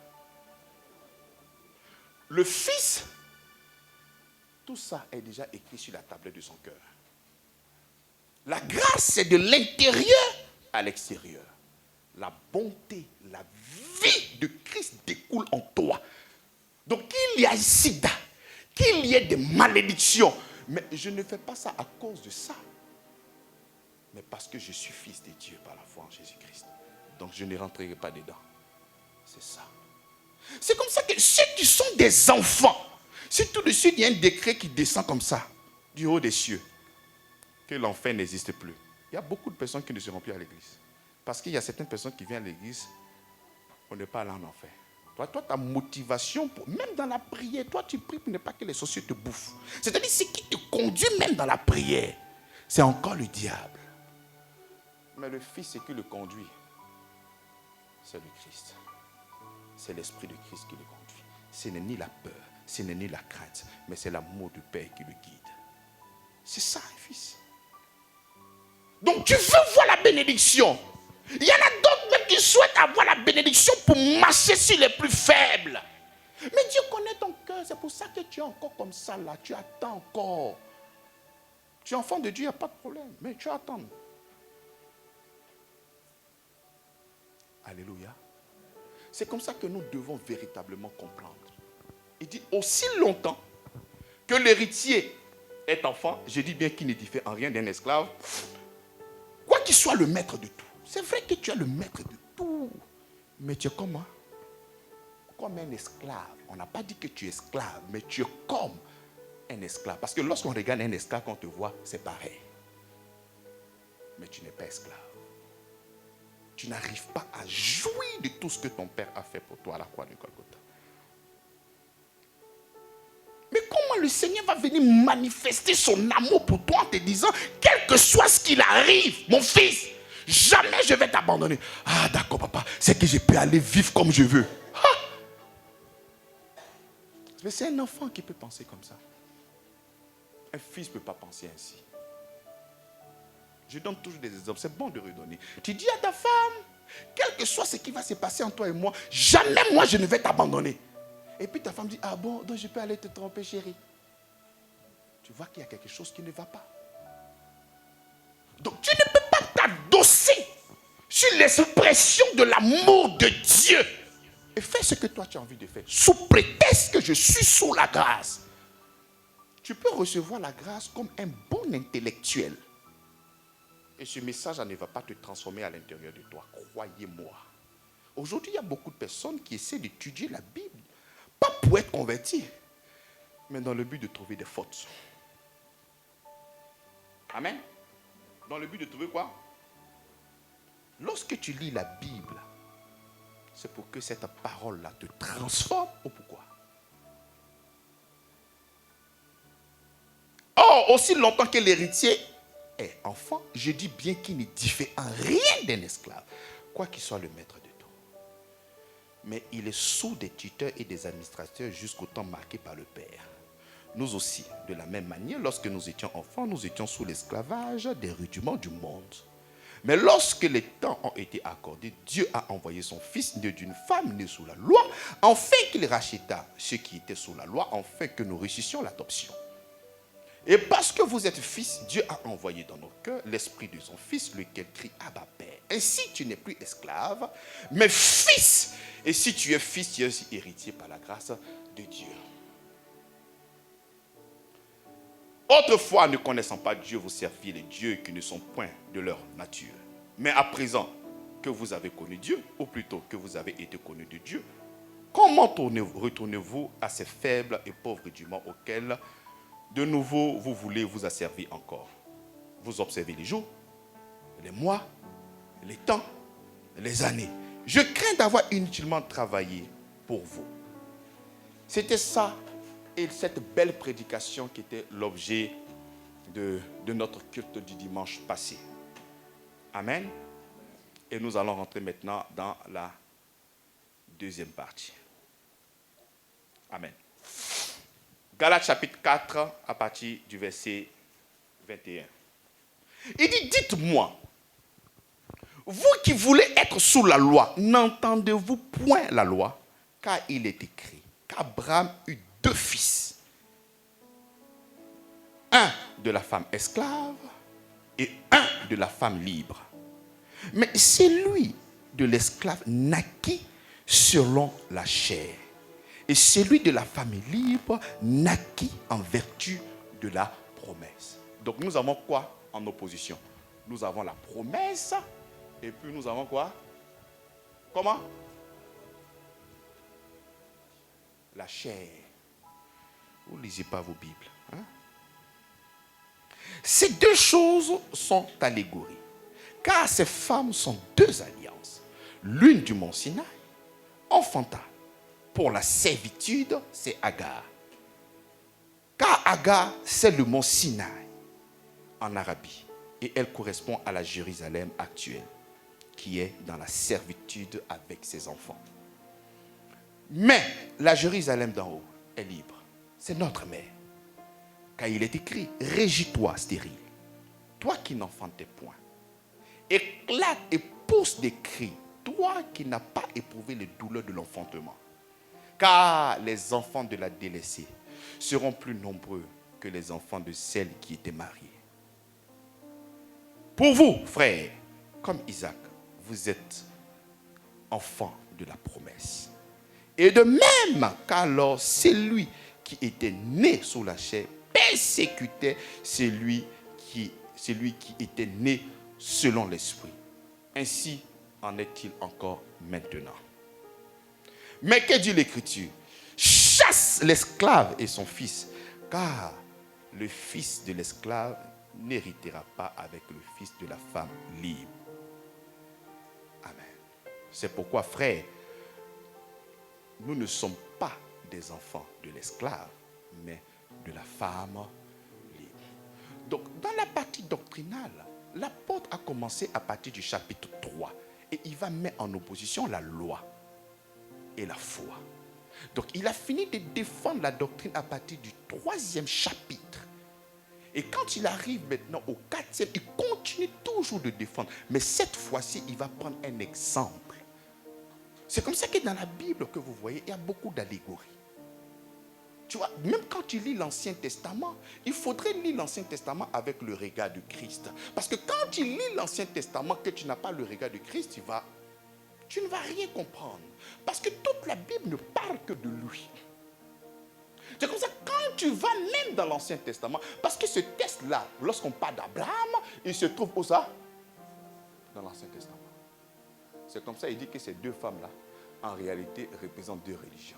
Le fils, tout ça est déjà écrit sur la tablette de son cœur. La grâce, c'est de l'intérieur à l'extérieur. La bonté, la vie de Christ découle en toi. Donc qu'il y ait sida, qu'il y ait des malédictions, mais je ne fais pas ça à cause de ça, mais parce que je suis fils de Dieu par la foi en Jésus-Christ. Donc je ne rentrerai pas dedans. C'est ça. C'est comme ça que ceux qui sont des enfants, si tout de suite il y a un décret qui descend comme ça, du haut des cieux, que l'enfer n'existe plus, il y a beaucoup de personnes qui ne seront plus à l'église. Parce qu'il y a certaines personnes qui viennent à l'église, on n'est pas allé en enfer. Toi, ta motivation, même dans la prière, toi tu pries pour ne pas que les sorciers te bouffent. C'est-à-dire ce qui te conduit même dans la prière, c'est encore le diable. Mais le Fils, ce qui le conduit, c'est le Christ. C'est l'Esprit de Christ qui le conduit. Ce n'est ni la peur, ce n'est ni la crainte, mais c'est l'amour du Père qui le guide. C'est ça, un fils. Donc tu veux voir la bénédiction. Il y en a d'autres même qui souhaitent avoir la bénédiction pour marcher sur les plus faibles. Mais Dieu connaît ton cœur. C'est pour ça que tu es encore comme ça là. Tu attends encore. Tu es enfant de Dieu, il n'y a pas de problème. Mais tu attends. Alléluia. C'est comme ça que nous devons véritablement comprendre. Il dit aussi longtemps que l'héritier est enfant, je dis bien qu'il ne diffère en rien d'un esclave, quoi qu'il soit le maître de tout. C'est vrai que tu es le maître de tout. Mais tu es comment? Comme un esclave. On n'a pas dit que tu es esclave, mais tu es comme un esclave. Parce que lorsqu'on regarde un esclave, quand on te voit, c'est pareil. Mais tu n'es pas esclave. Tu n'arrives pas à jouir de tout ce que ton Père a fait pour toi à la croix de Golgotha. Mais comment le Seigneur va venir manifester son amour pour toi en te disant, quel que soit ce qu'il arrive, mon fils, jamais je vais t'abandonner. Ah d'accord papa, c'est que je peux aller vivre comme je veux. Mais c'est un enfant qui peut penser comme ça. Un fils ne peut pas penser ainsi. Je donne toujours des exemples, c'est bon de redonner. Tu dis à ta femme, quel que soit ce qui va se passer entre toi et moi, jamais moi je ne vais t'abandonner. Et puis ta femme dit, ah bon, donc je peux aller te tromper chérie. Tu vois qu'il y a quelque chose qui ne va pas. Donc tu ne peux pas t'adosser sur l'expression de l'amour de Dieu. Et fais ce que toi tu as envie de faire. Sous prétexte que je suis sous la grâce. Tu peux recevoir la grâce comme un bon intellectuel. Et ce message ne va pas te transformer à l'intérieur de toi. Croyez-moi. Aujourd'hui, il y a beaucoup de personnes qui essaient d'étudier la Bible. Pas pour être convertis, mais dans le but de trouver des fautes. Amen. Dans le but de trouver quoi? Lorsque tu lis la Bible, C'est pour que cette parole-là te transforme ou pourquoi? Or, aussi longtemps que l'héritier est enfant, je dis bien qu'il ne diffère en rien d'un esclave, quoi qu'il soit le maître de tout. Mais il est sous des tuteurs et des administrateurs jusqu'au temps marqué par le Père. Nous aussi, de la même manière, lorsque nous étions enfants, nous étions sous l'esclavage des rudiments du monde. Mais lorsque les temps ont été accordés, Dieu a envoyé son Fils né d'une femme née sous la loi, afin qu'il racheta ceux qui étaient sous la loi, afin que nous réussissions l'adoption. Et parce que vous êtes fils, Dieu a envoyé dans nos cœurs l'esprit de son Fils, lequel crie Abba Père. Ainsi, tu n'es plus esclave, mais fils. Et si tu es fils, tu es aussi héritier par la grâce de Dieu. Autrefois, ne connaissant pas Dieu, vous serviez les dieux qui ne sont point de leur nature. Mais à présent que vous avez connu Dieu, ou plutôt que vous avez été connu de Dieu, comment retournez-vous à ces faibles et pauvres rudiments auxquels de nouveau vous voulez vous asservir encore? Vous observez les jours, les mois, les temps, les années. Je crains d'avoir inutilement travaillé pour vous. C'était ça et cette belle prédication qui était l'objet de notre culte du dimanche passé. Amen. Et nous allons rentrer maintenant dans la deuxième partie. Amen. Galates chapitre 4, à partir du verset 21. Il dit, dites-moi, vous qui voulez être sous la loi, n'entendez-vous point la loi? Car il est écrit qu'Abraham eut 2 fils. Un de la femme esclave et un de la femme libre. Mais celui de l'esclave naquit selon la chair. Et celui de la femme libre naquit en vertu de la promesse. Donc nous avons quoi en opposition? Nous avons la promesse et puis nous avons quoi? Comment? La chair. Vous ne lisez pas vos Bibles. Hein? Ces 2 choses sont allégories. Car ces femmes sont 2 alliances. L'une du mont Sinaï enfanta. Pour la servitude, c'est Agar. Car Agar, c'est le mont Sinaï en Arabie. Et elle correspond à la Jérusalem actuelle, qui est dans la servitude avec ses enfants. Mais la Jérusalem d'en haut est libre. C'est notre mère. Car il est écrit, régis-toi stérile, toi qui n'enfantais point. Éclate et pousse des cris, toi qui n'as pas éprouvé les douleurs de l'enfantement. Car les enfants de la délaissée seront plus nombreux que les enfants de celle qui était mariée. Pour vous, frères, comme Isaac, vous êtes enfants de la promesse. Et de même qu'alors celui qui était né sous la chair persécutait celui qui était né selon l'esprit. Ainsi en est-il encore maintenant. Mais que dit l'Écriture? Chasse l'esclave et son fils, car le fils de l'esclave n'héritera pas avec le fils de la femme libre. Amen. C'est pourquoi, frères, nous ne sommes pas des enfants de l'esclave, mais de la femme libre. Donc, dans la partie doctrinale, l'apôtre a commencé à partir du chapitre 3 et il va mettre en opposition la loi et la foi. Donc, il a fini de défendre la doctrine à partir du 3e chapitre. Et quand il arrive maintenant au 4e, il continue toujours de défendre. Mais cette fois-ci, il va prendre un exemple. C'est comme ça que dans la Bible que vous voyez, il y a beaucoup d'allégories. Tu vois, même quand tu lis l'Ancien Testament, il faudrait lire l'Ancien Testament avec le regard de Christ. Parce que quand tu lis l'Ancien Testament, que tu n'as pas le regard de Christ, tu ne vas rien comprendre. Parce que toute la Bible ne parle que de lui. C'est comme ça, quand tu vas même dans l'Ancien Testament, parce que ce texte-là, lorsqu'on parle d'Abraham, il se trouve où ça? Dans l'Ancien Testament. C'est comme ça, il dit que ces 2 femmes-là, en réalité, représentent 2 religions.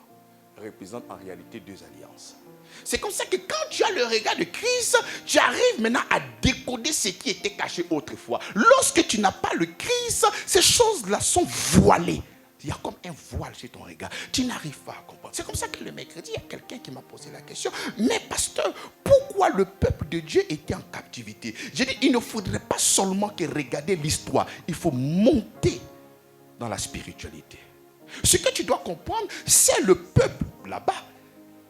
Représentent en réalité 2 alliances. C'est comme ça que quand tu as le regard de Christ, tu arrives maintenant à décoder ce qui était caché autrefois. Lorsque tu n'as pas le Christ, ces choses-là sont voilées. Il Il y a comme un voile sur ton regard. Tu n'arrives pas à comprendre. C'est comme ça que le mercredi, il y a quelqu'un qui m'a posé la question. Mais pasteur, pourquoi le peuple de Dieu était en captivité? J'ai dit, il ne faudrait pas seulement que regarder l'histoire. Il faut monter dans la spiritualité. Ce que tu dois comprendre, c'est le peuple là-bas.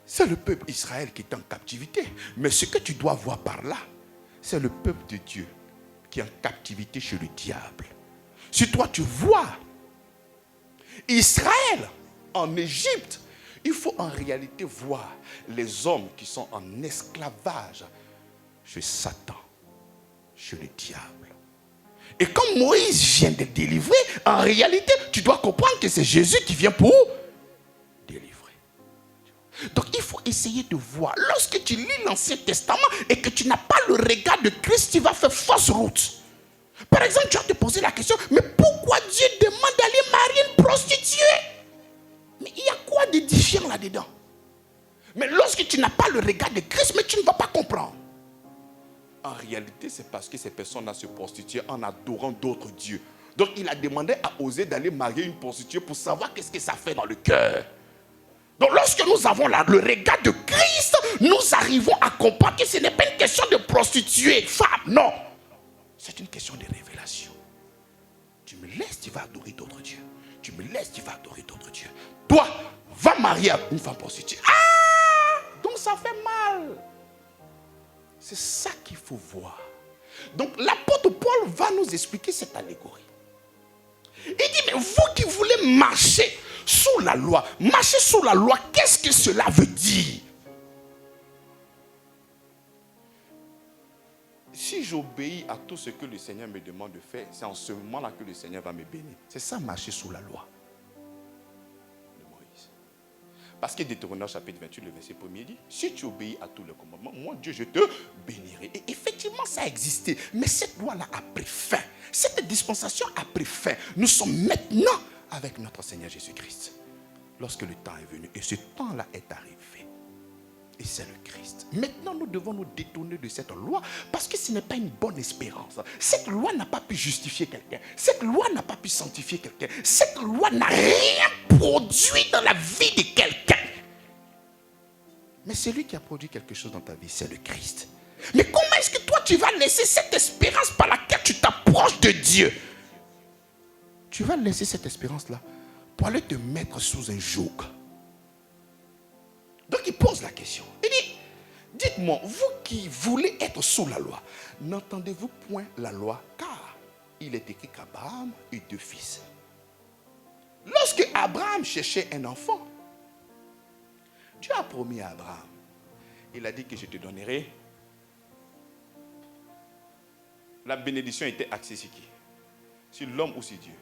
C'est le peuple Israël qui est en captivité. Mais ce que tu dois voir par là, c'est le peuple de Dieu qui est en captivité chez le diable. Si toi tu vois Israël en Égypte, il faut en réalité voir les hommes qui sont en esclavage chez Satan, chez le diable. Et quand Moïse vient de délivrer, en réalité, tu dois comprendre que c'est Jésus qui vient pour délivrer. Donc il faut essayer de voir. Lorsque tu lis l'Ancien Testament et que tu n'as pas le regard de Christ, tu vas faire fausse route. Par exemple, tu vas te poser la question, mais pourquoi Dieu demande d'aller marier une prostituée? Mais il y a quoi de différent là-dedans? Mais lorsque tu n'as pas le regard de Christ, mais tu ne vas pas comprendre. En réalité, c'est parce que ces personnes-là se prostituent en adorant d'autres dieux. Donc il a demandé à Osée d'aller marier une prostituée pour savoir qu'est-ce que ça fait dans le cœur. Donc lorsque nous avons là le regard de Christ, nous arrivons à comprendre que ce n'est pas une question de prostituée, femme, non. C'est une question de révélation. Tu me laisses, tu vas adorer d'autres dieux. Tu me laisses, tu vas adorer d'autres dieux. Toi, va marier une femme prostituée. Ah! Donc ça fait mal. C'est ça qu'il faut voir. Donc l'apôtre Paul va nous expliquer cette allégorie. Il dit, mais vous qui voulez marcher sous la loi, marcher sous la loi, qu'est-ce que cela veut dire? Si j'obéis à tout ce que le Seigneur me demande de faire, c'est en ce moment-là que le Seigneur va me bénir. C'est ça, marcher sous la loi de Moïse. Parce que Deutéronome chapitre 28, le verset 1er dit, si tu obéis à tous les commandements, moi Dieu, je te bénirai. Et effectivement, ça a existé. Mais cette loi-là a pris fin. Cette dispensation a pris fin. Nous sommes maintenant avec notre Seigneur Jésus-Christ. Lorsque le temps est venu, et ce temps-là est arrivé. Et c'est le Christ. Maintenant, nous devons nous détourner de cette loi parce que ce n'est pas une bonne espérance. Cette loi n'a pas pu justifier quelqu'un. Cette loi n'a pas pu sanctifier quelqu'un. Cette loi n'a rien produit dans la vie de quelqu'un. Mais celui qui a produit quelque chose dans ta vie, c'est le Christ. Mais comment est-ce que toi, tu vas laisser cette espérance par laquelle tu t'approches de Dieu? Tu vas laisser cette espérance-là pour aller te mettre sous un joug. Donc il pose la question. Il dit, dites-moi, vous qui voulez être sous la loi, n'entendez-vous point la loi? Car il est écrit qu'Abraham eut 2 fils. Lorsque Abraham cherchait un enfant, Dieu a promis à Abraham. Il a dit que je te donnerai. La bénédiction était axée sur qui? Sur l'homme ou sur Dieu?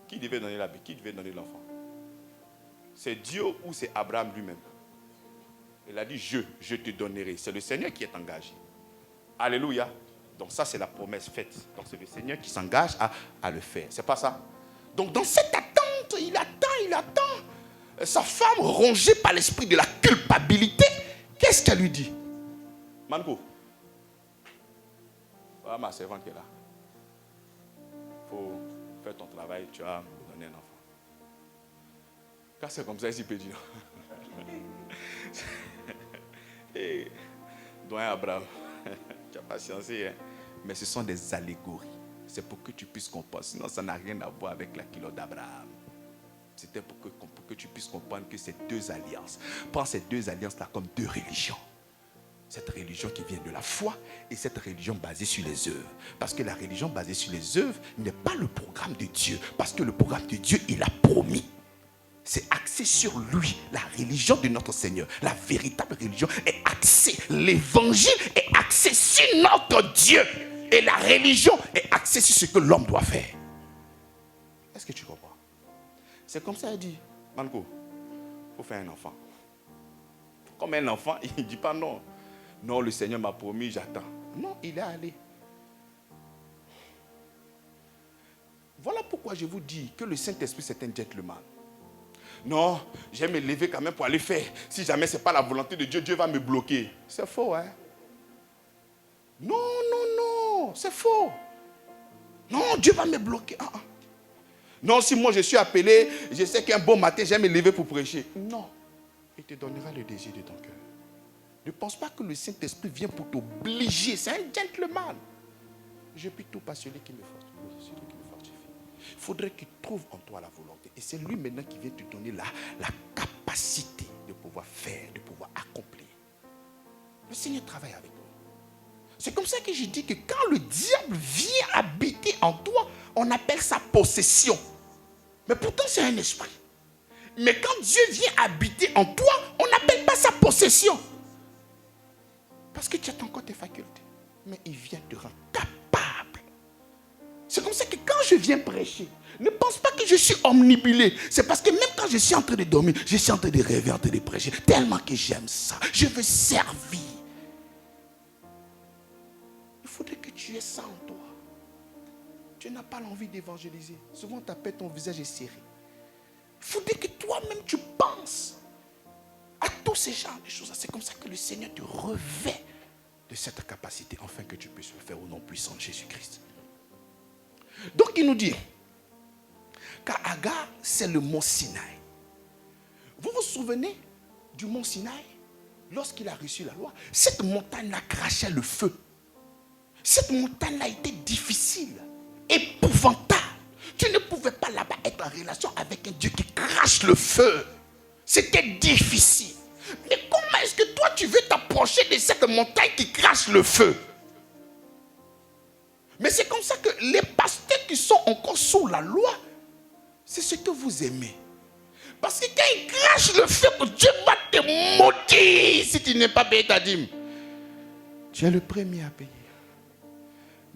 Qui devait donner la bénédiction? Qui devait donner l'enfant? C'est Dieu ou c'est Abraham lui-même? Il a dit, je te donnerai. C'est le Seigneur qui est engagé. Alléluia. Donc ça, c'est la promesse faite. Donc c'est le Seigneur qui s'engage à le faire. C'est pas ça? Donc dans cette attente, il attend. Sa femme, rongée par l'esprit de la culpabilité, qu'est-ce qu'elle lui dit? Manko, voilà ma servante qui est là. Il faut faire ton travail, tu vas me donner un enfant. Car c'est comme ça, il peut dire. Et doyen Abraham, tu as patienté, hein? Mais ce sont des allégories. C'est pour que tu puisses comprendre. Sinon, ça n'a rien à voir avec la culotte d'Abraham. C'était pour que tu puisses comprendre que ces 2 alliances, prends ces 2 alliances-là comme 2 religions. Cette religion qui vient de la foi et cette religion basée sur les œuvres. Parce que la religion basée sur les œuvres n'est pas le programme de Dieu. Parce que le programme de Dieu, il a promis. C'est axé sur lui, la religion de notre Seigneur. La véritable religion est axée. L'évangile est axé sur notre Dieu. Et la religion est axée sur ce que l'homme doit faire. Est-ce que tu comprends? C'est comme ça qu'il dit, Manko, il faut faire un enfant. Comme un enfant, il ne dit pas non. Non, le Seigneur m'a promis, j'attends. Non, il est allé. Voilà pourquoi je vous dis que le Saint-Esprit, c'est un gentleman. Non, je vais me lever quand même pour aller faire. Si jamais ce n'est pas la volonté de Dieu, Dieu va me bloquer. C'est faux, hein? Non, c'est faux. Non, Dieu va me bloquer. Non, si moi je suis appelé, je sais qu'un bon matin, j'aime me lever pour prêcher. Non. Il te donnera le désir de ton cœur. Ne pense pas que le Saint-Esprit vient pour t'obliger. C'est un gentleman. Je puis tout par celui qui me fortifie. Il faudrait qu'il trouve en toi la volonté. Et c'est lui maintenant qui vient te donner la capacité de pouvoir faire, de pouvoir accomplir. Le Seigneur travaille avec nous. C'est comme ça que je dis que quand le diable vient habiter en toi, on appelle ça possession. Mais pourtant, c'est un esprit. Mais quand Dieu vient habiter en toi, on n'appelle pas ça possession. Parce que tu as encore tes facultés. Mais il vient te rendre capable. C'est comme ça que quand je viens prêcher, ne pense pas que je suis omnibulé. C'est parce que même quand je suis en train de dormir, je suis en train de rêver, en train de prêcher. Tellement que j'aime ça. Je veux servir. Il faudrait que tu aies ça en toi. Tu n'as pas l'envie d'évangéliser. Souvent, ta tête, ton visage est serré. Il faudrait que toi-même, tu penses à tous ces genres de choses. C'est comme ça que le Seigneur te revêt de cette capacité, afin que tu puisses le faire au nom puissant de Jésus-Christ. Donc, il nous dit qu'Agar, c'est le mont Sinaï. Vous vous souvenez du mont Sinaï? Lorsqu'il a reçu la loi, cette montagne-là crachait le feu. Cette montagne-là était difficile, épouvantable. Tu ne pouvais pas là-bas être en relation avec un Dieu qui crache le feu. C'était difficile. Mais comment est-ce que toi tu veux t'approcher de cette montagne qui crache le feu? Mais c'est comme ça que les pasteurs qui sont encore sous la loi, c'est ce que vous aimez. Parce que quand il crache le feu, Dieu va te maudire si tu n'es pas payé ta dîme. Tu es le premier à payer.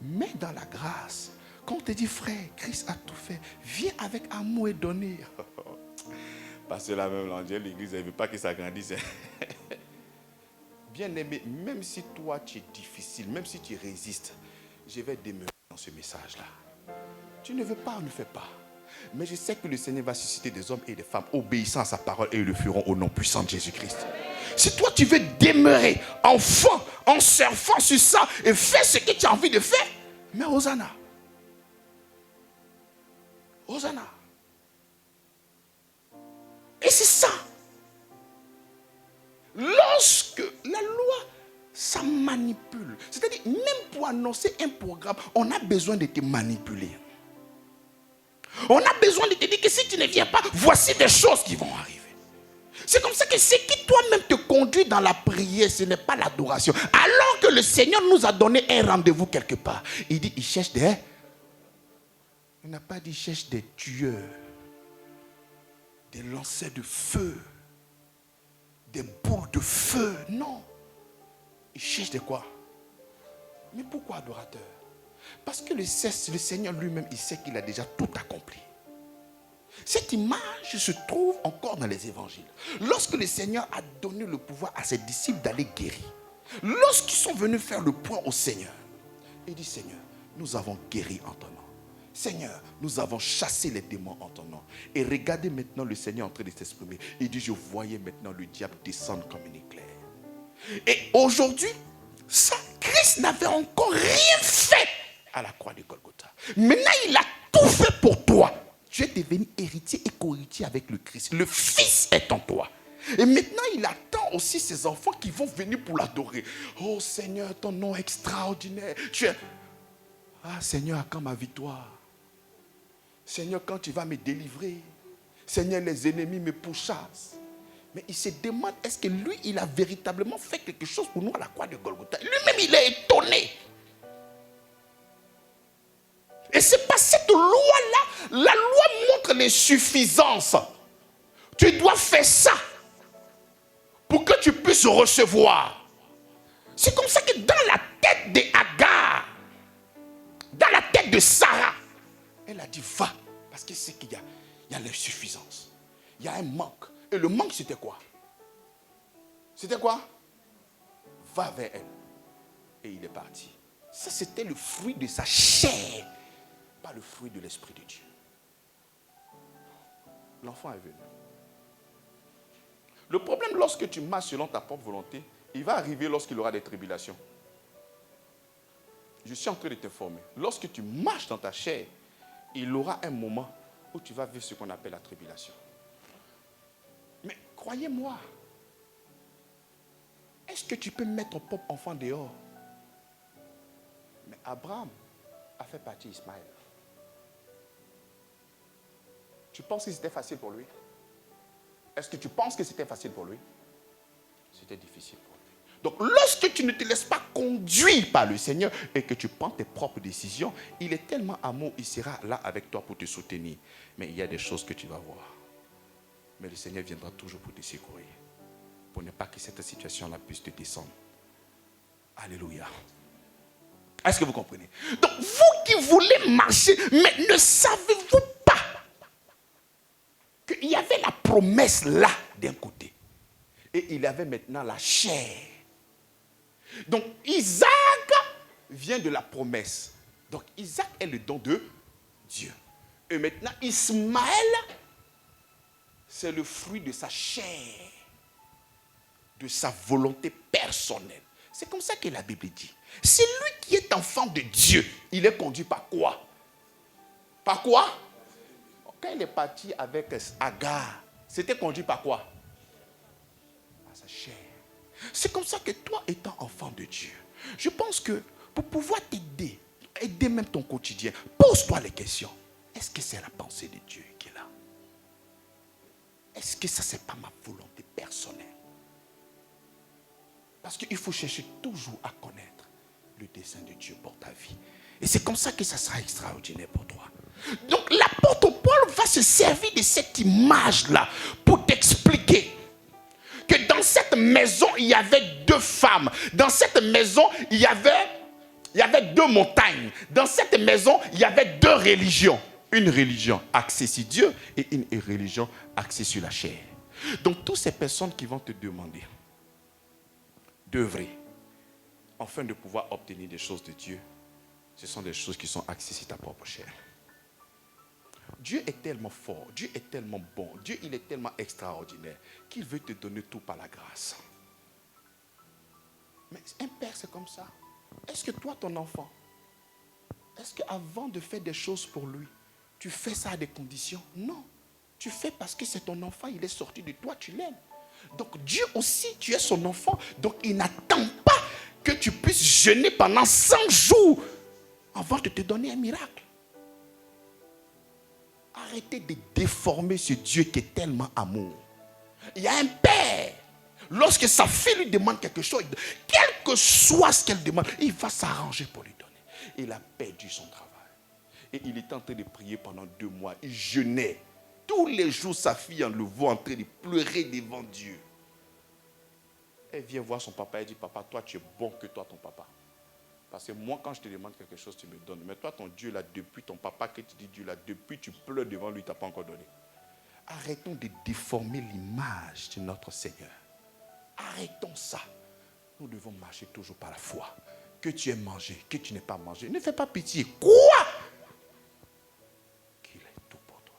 Mais dans la grâce, quand on te dit, frère, Christ a tout fait, viens avec amour et donner. Parce que là même, l'église, elle ne veut pas que ça grandisse. Bien aimé, même si toi tu es difficile, même si tu résistes, je vais demeurer dans ce message-là. Tu ne veux pas, ne fais pas. Mais je sais que le Seigneur va susciter des hommes et des femmes obéissant à sa parole et ils le feront au nom puissant de Jésus-Christ. Si toi tu veux demeurer enfant, en surfant sur ça et faire ce que tu as envie de faire, mais Hosanna. Hosanna. Et c'est ça. Lorsque la loi, ça manipule. C'est-à-dire, même pour annoncer un programme, on a besoin de te manipuler. On a besoin de te dire que si tu ne viens pas, voici des choses qui vont arriver. C'est comme ça que ce qui toi-même te conduit dans la prière, ce n'est pas l'adoration. Alors que le Seigneur nous a donné un rendez-vous quelque part. Il dit, il cherche des... Il n'a pas dit, il cherche des tueurs, des lanceurs de feu, des boules de feu. Non. Il cherche de quoi? Mais pourquoi adorateur? Parce que le Seigneur lui-même, il sait qu'il a déjà tout accompli. Cette image se trouve encore dans les évangiles. Lorsque le Seigneur a donné le pouvoir à ses disciples d'aller guérir, lorsqu'ils sont venus faire le point au Seigneur, il dit, Seigneur, nous avons guéri en ton nom. Seigneur, nous avons chassé les démons en ton nom. Et regardez maintenant le Seigneur en train de s'exprimer. Il dit, je voyais maintenant le diable descendre comme un éclair. Et aujourd'hui, ça, Christ n'avait encore rien fait à la croix de Golgotha. Maintenant, il a tout fait pour toi. Tu es devenu héritier et co-héritier avec le Christ. Le Fils est en toi. Et maintenant, il attend aussi ses enfants qui vont venir pour l'adorer. Oh Seigneur, ton nom est extraordinaire. Tu es... Ah Seigneur, à quand ma victoire? Seigneur, quand tu vas me délivrer? Seigneur, les ennemis me pourchassent. Mais il se demande, est-ce que lui, il a véritablement fait quelque chose pour nous à la croix de Golgotha? Lui-même, il est étonné. Et c'est pas cette loi-là. La loi montre l'insuffisance. Tu dois faire ça pour que tu puisses recevoir. C'est comme ça que dans la tête d'Agar, dans la tête de Sarah, elle a dit va. Parce que c'est qu'il y a l'insuffisance. Il y a un manque. Et le manque, c'était quoi? C'était quoi? Va vers elle. Et il est parti. Ça, c'était le fruit de sa chair. Pas le fruit de l'Esprit de Dieu. L'enfant est venu. Le problème, lorsque tu marches selon ta propre volonté, il va arriver lorsqu'il aura des tribulations. Je suis en train de t'informer. Lorsque tu marches dans ta chair, il aura un moment où tu vas vivre ce qu'on appelle la tribulation. Mais croyez-moi, est-ce que tu peux mettre ton propre enfant dehors? Mais Abraham a fait partie d'Ismaël. Tu penses que c'était facile pour lui? Est-ce que tu penses que c'était facile pour lui? C'était difficile pour lui. Donc, lorsque tu ne te laisses pas conduire par le Seigneur et que tu prends tes propres décisions, il est tellement amour, il sera là avec toi pour te soutenir. Mais il y a des choses que tu vas voir. Mais le Seigneur viendra toujours pour te secourir, pour ne pas que cette situation-là puisse te descendre. Alléluia. Est-ce que vous comprenez? Donc, vous qui voulez marcher, mais ne savez-vous pas qu'il y avait la promesse là d'un côté et il y avait maintenant la chair. Donc, Isaac vient de la promesse. Donc, Isaac est le don de Dieu. Et maintenant, Ismaël, c'est le fruit de sa chair, de sa volonté personnelle. C'est comme ça que la Bible dit. C'est lui qui est enfant de Dieu. Il est conduit par quoi? Par quoi? Quand il est parti avec Agar, c'était conduit par quoi? Par sa chair. C'est comme ça que toi, étant enfant de Dieu, je pense que pour pouvoir t'aider, aider même ton quotidien, pose-toi les questions. Est-ce que c'est la pensée de Dieu qui est là? Est-ce que ça, c'est pas ma volonté personnelle? Parce qu'il faut chercher toujours à connaître le dessein de Dieu pour ta vie. Et c'est comme ça que ça sera extraordinaire pour toi. Donc l'apôtre Paul va se servir de cette image-là pour t'expliquer que dans cette maison, il y avait deux femmes. Dans cette maison, il y avait deux montagnes. Dans cette maison, il y avait deux religions. Une religion axée sur Dieu et une religion axée sur la chair. Donc toutes ces personnes qui vont te demander d'œuvrer afin de pouvoir obtenir des choses de Dieu, ce sont des choses qui sont axées sur ta propre chair. Dieu est tellement fort, Dieu est tellement bon, Dieu il est tellement extraordinaire qu'il veut te donner tout par la grâce. Mais un père c'est comme ça. Est-ce que toi ton enfant, est-ce qu'avant de faire des choses pour lui, tu fais ça à des conditions? Non. Tu fais parce que c'est ton enfant, il est sorti de toi, tu l'aimes. Donc Dieu aussi, tu es son enfant. Donc il n'attend pas que tu puisses jeûner pendant 100 jours avant de te donner un miracle. Arrêtez de déformer ce Dieu qui est tellement amour. Il y a un père. Lorsque sa fille lui demande quelque chose, quel que soit ce qu'elle demande, il va s'arranger pour lui donner. Il a perdu son travail. Et il est en train de prier pendant 2 mois. Il jeûnait. Tous les jours, sa fille, on le voit en train de pleurer devant Dieu. Elle vient voir son papa et dit, papa, toi, tu es bon que toi, ton papa. Parce que moi, quand je te demande quelque chose, tu me donnes. Mais toi, ton Dieu, là, depuis ton papa, que tu dis Dieu, là, depuis tu pleures devant lui, tu n'as pas encore donné. Arrêtons de déformer l'image de notre Seigneur. Arrêtons ça. Nous devons marcher toujours par la foi. Que tu aies mangé, que tu n'aies pas mangé. Ne fais pas pitié. Quoi? Qu'il est tout pour toi.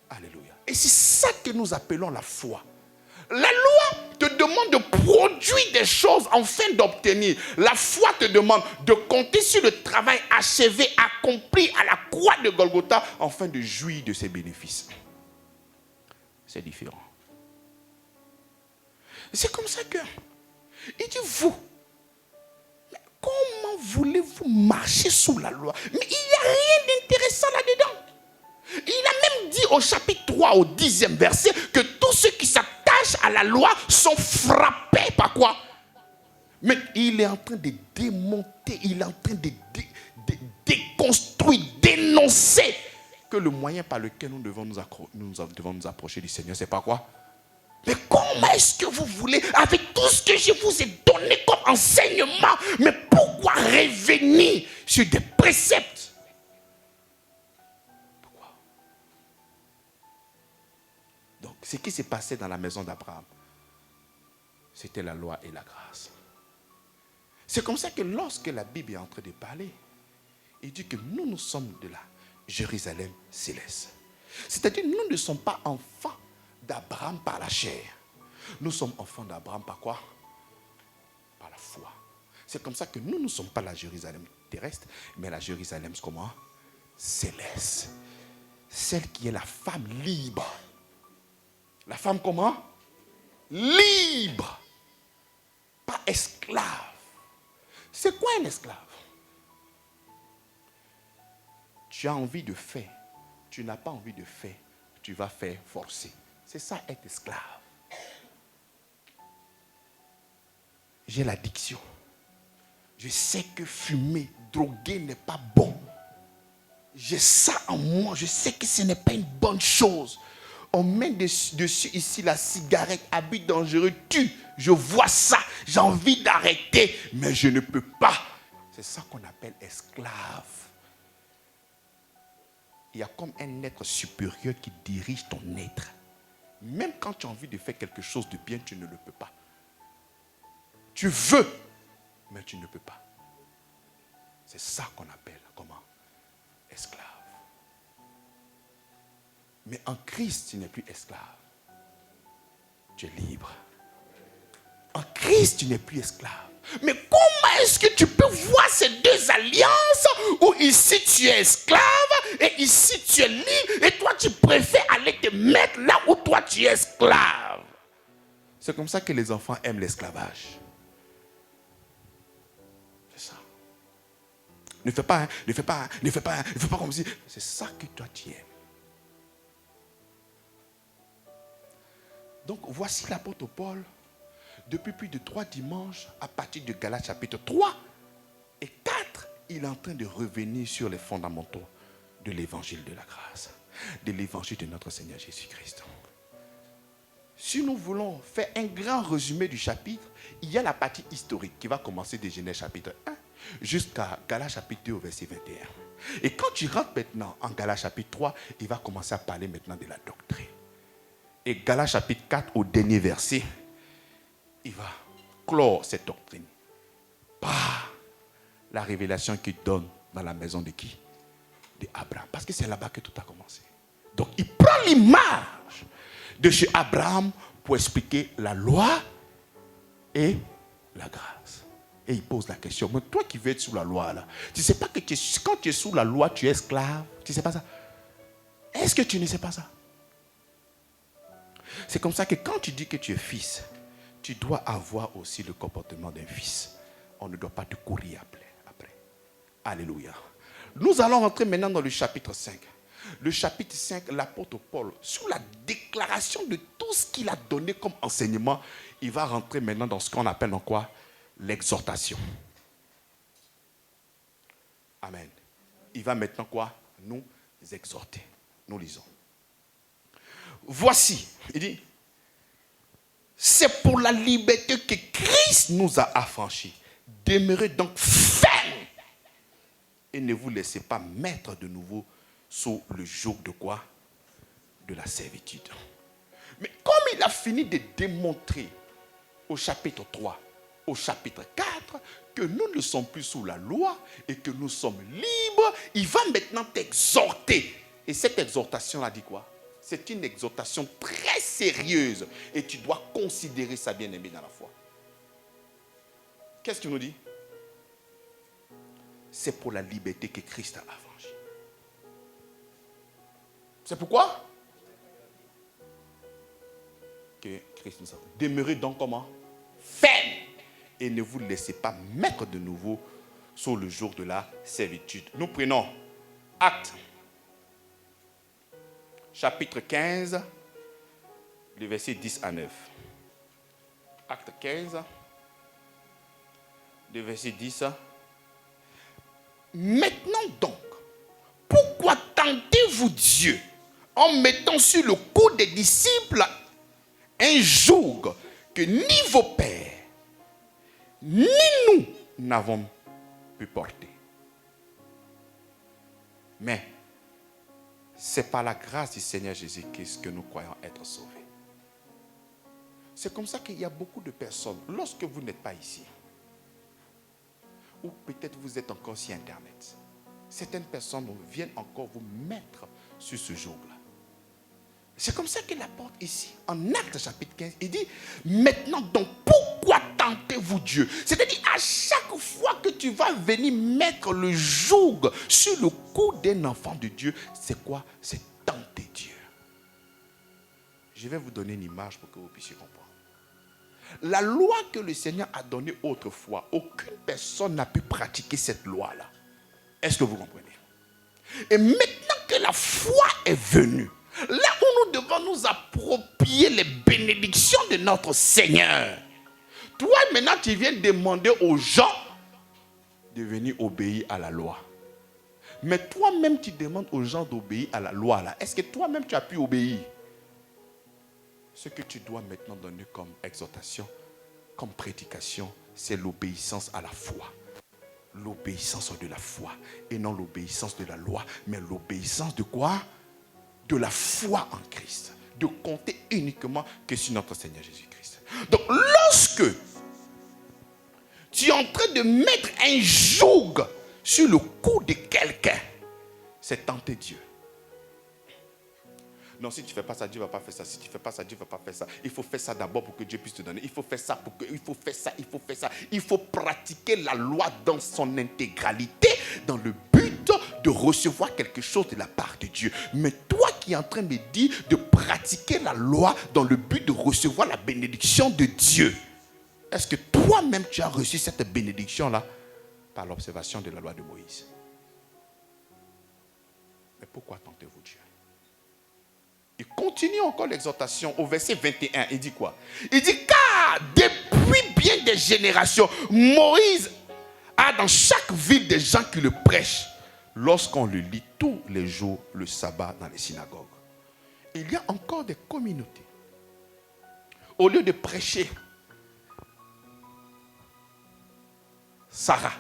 Alléluia. Et c'est ça que nous appelons la foi. La loi te demande de produire des choses afin d'obtenir. La foi te demande de compter sur le travail achevé, accompli à la croix de Golgotha, afin de jouir de ses bénéfices. C'est différent. C'est comme ça que il dit vous. Mais comment voulez-vous marcher sous la loi? Mais il n'y a rien d'intéressant là-dedans. Il a même dit au chapitre 3, au 10e verset, que tous ceux qui s'attachent à la loi sont frappés par quoi? Mais il est en train de démonter, il est en train de déconstruire, dénoncer que le moyen par lequel nous devons nous approcher du Seigneur, c'est pas quoi? Mais comment est-ce que vous voulez, avec tout ce que je vous ai donné comme enseignement, mais pourquoi revenir sur des préceptes? Pourquoi? Donc, ce qui s'est passé dans la maison d'Abraham, c'était la loi et la grâce. C'est comme ça que lorsque la Bible est en train de parler, il dit que nous sommes de la Jérusalem céleste. C'est-à-dire que nous ne sommes pas enfants d'Abraham par la chair. Nous sommes enfants d'Abraham par quoi? Par la foi. C'est comme ça que nous ne sommes pas la Jérusalem terrestre, mais la Jérusalem comment? Céleste. celle qui est la femme libre. La femme comment? Libre. Pas esclave. C'est quoi un esclave? Tu as envie de faire, tu n'as pas envie de faire, tu vas faire forcer. C'est ça être esclave. J'ai l'addiction. Je sais que fumer, droguer n'est pas bon. J'ai ça en moi, je sais que ce n'est pas une bonne chose. On met dessus ici la cigarette, habit dangereux, tue. Je vois ça, j'ai envie d'arrêter, mais je ne peux pas. C'est ça qu'on appelle esclave. Il y a comme un être supérieur qui dirige ton être. Même quand tu as envie de faire quelque chose de bien, tu ne le peux pas. Tu veux, mais tu ne peux pas. C'est ça qu'on appelle comment? Esclave. Mais en Christ, tu n'es plus esclave. Tu es libre. En Christ, tu n'es plus esclave. Mais comment est-ce que tu peux voir ces deux alliances où ici tu es esclave et ici tu es libre et toi tu préfères aller te mettre là où toi tu es esclave? C'est comme ça que les enfants aiment l'esclavage. C'est ça. Ne fais pas, ne fais pas, ne fais pas, ne fais pas comme si. C'est ça que toi tu aimes. Donc voici l'apôtre Paul. Depuis plus de 3 dimanches, à partir de Galates chapitre 3 et 4, il est en train de revenir sur les fondamentaux de l'évangile de la grâce, de l'évangile de notre Seigneur Jésus-Christ. Si nous voulons faire un grand résumé du chapitre, il y a la partie historique qui va commencer de Genèse chapitre 1 jusqu'à Galates chapitre 2 au verset 21. Et quand tu rentres maintenant en Galates chapitre 3, il va commencer à parler maintenant de la doctrine. Et Galates chapitre 4 au dernier verset, il va clore cette doctrine par la révélation qu'il donne dans la maison de qui? De Abraham. Parce que c'est là-bas que tout a commencé. Donc il prend l'image de chez Abraham pour expliquer la loi et la grâce. Et il pose la question, mais toi qui veux être sous la loi là, tu ne sais pas que quand tu es sous la loi, tu es esclave? Tu ne sais pas ça? Est-ce que tu ne sais pas ça? C'est comme ça que quand tu dis que tu es fils, tu dois avoir aussi le comportement d'un fils. On ne doit pas te courir après. Alléluia. Nous allons rentrer maintenant dans le chapitre 5. Le chapitre 5, l'apôtre Paul, sous la déclaration de tout ce qu'il a donné comme enseignement, il va rentrer maintenant dans ce qu'on appelle en quoi? L'exhortation. Amen. Il va maintenant quoi? Nous exhorter. Nous lisons. Voici, il dit, c'est pour la liberté que Christ nous a affranchis. Demeurez donc fermes et ne vous laissez pas mettre de nouveau sous le joug de quoi? De la servitude. Mais comme il a fini de démontrer au chapitre 3, au chapitre 4, que nous ne sommes plus sous la loi et que nous sommes libres, il va maintenant t'exhorter. Et cette exhortation-là dit quoi? C'est une exhortation très sérieuse et tu dois considérer ça, bien-aimé, dans la foi. Qu'est-ce qu'il nous dit? C'est pour la liberté que Christ a affranchi. C'est pourquoi? Que Christ nous a affranchi. Demeurez donc comment? Ferme. Et ne vous laissez pas mettre de nouveau sur le jour de la servitude. Nous prenons Actes. Chapitre 15, le verset 10 à 9. Acte 15, le verset 10. Maintenant donc, pourquoi tentez-vous Dieu en mettant sur le cou des disciples un joug que ni vos pères, ni nous n'avons pu porter? Mais c'est par la grâce du Seigneur Jésus-Christ que nous croyons être sauvés. C'est comme ça qu'il y a beaucoup de personnes, lorsque vous n'êtes pas ici, ou peut-être vous êtes encore sur Internet, certaines personnes viennent encore vous mettre sur ce jour-là. C'est comme ça que l'apôtre ici, en Actes chapitre 15, il dit, maintenant donc, pourquoi tentez-vous Dieu? C'est-à-dire, à chaque fois que tu vas venir mettre le joug sur le cou d'un enfant de Dieu, c'est quoi? C'est Je vais vous donner une image pour que vous puissiez comprendre. La loi que le Seigneur a donnée autrefois, aucune personne n'a pu pratiquer cette loi-là. Est-ce que vous comprenez? Et maintenant que la foi est venue, là où nous devons nous approprier les bénédictions de notre Seigneur, toi maintenant tu viens demander aux gens de venir obéir à la loi. Mais toi-même tu demandes aux gens d'obéir à la loi là. Est-ce que toi-même tu as pu obéir? Ce que tu dois maintenant donner comme exhortation, comme prédication, c'est l'obéissance à la foi. L'obéissance de la foi. Et non l'obéissance de la loi, mais l'obéissance de quoi? De la foi en Christ. De compter uniquement que sur notre Seigneur Jésus-Christ. Donc lorsque tu es en train de mettre un joug sur le cou de quelqu'un, c'est tenter Dieu. Non, si tu ne fais pas ça, Dieu ne va pas faire ça. Si tu ne fais pas ça, Dieu ne va pas faire ça. Il faut faire ça d'abord pour que Dieu puisse te donner. Il faut faire ça pour que... Il faut faire ça, il faut faire ça. Il faut pratiquer la loi dans son intégralité, dans le but de recevoir quelque chose de la part de Dieu. Mais toi qui es en train de me dire de pratiquer la loi dans le but de recevoir la bénédiction de Dieu, est-ce que toi-même tu as reçu cette bénédiction-là par l'observation de la loi de Moïse? Mais pourquoi tentez-vous Dieu? Il continue encore l'exhortation au verset 21. Il dit quoi? Il dit, car depuis bien des générations, Moïse a dans chaque ville des gens qui le prêchent lorsqu'on le lit tous les jours le sabbat dans les synagogues. Il y a encore des communautés. Au lieu de prêcher Sarah,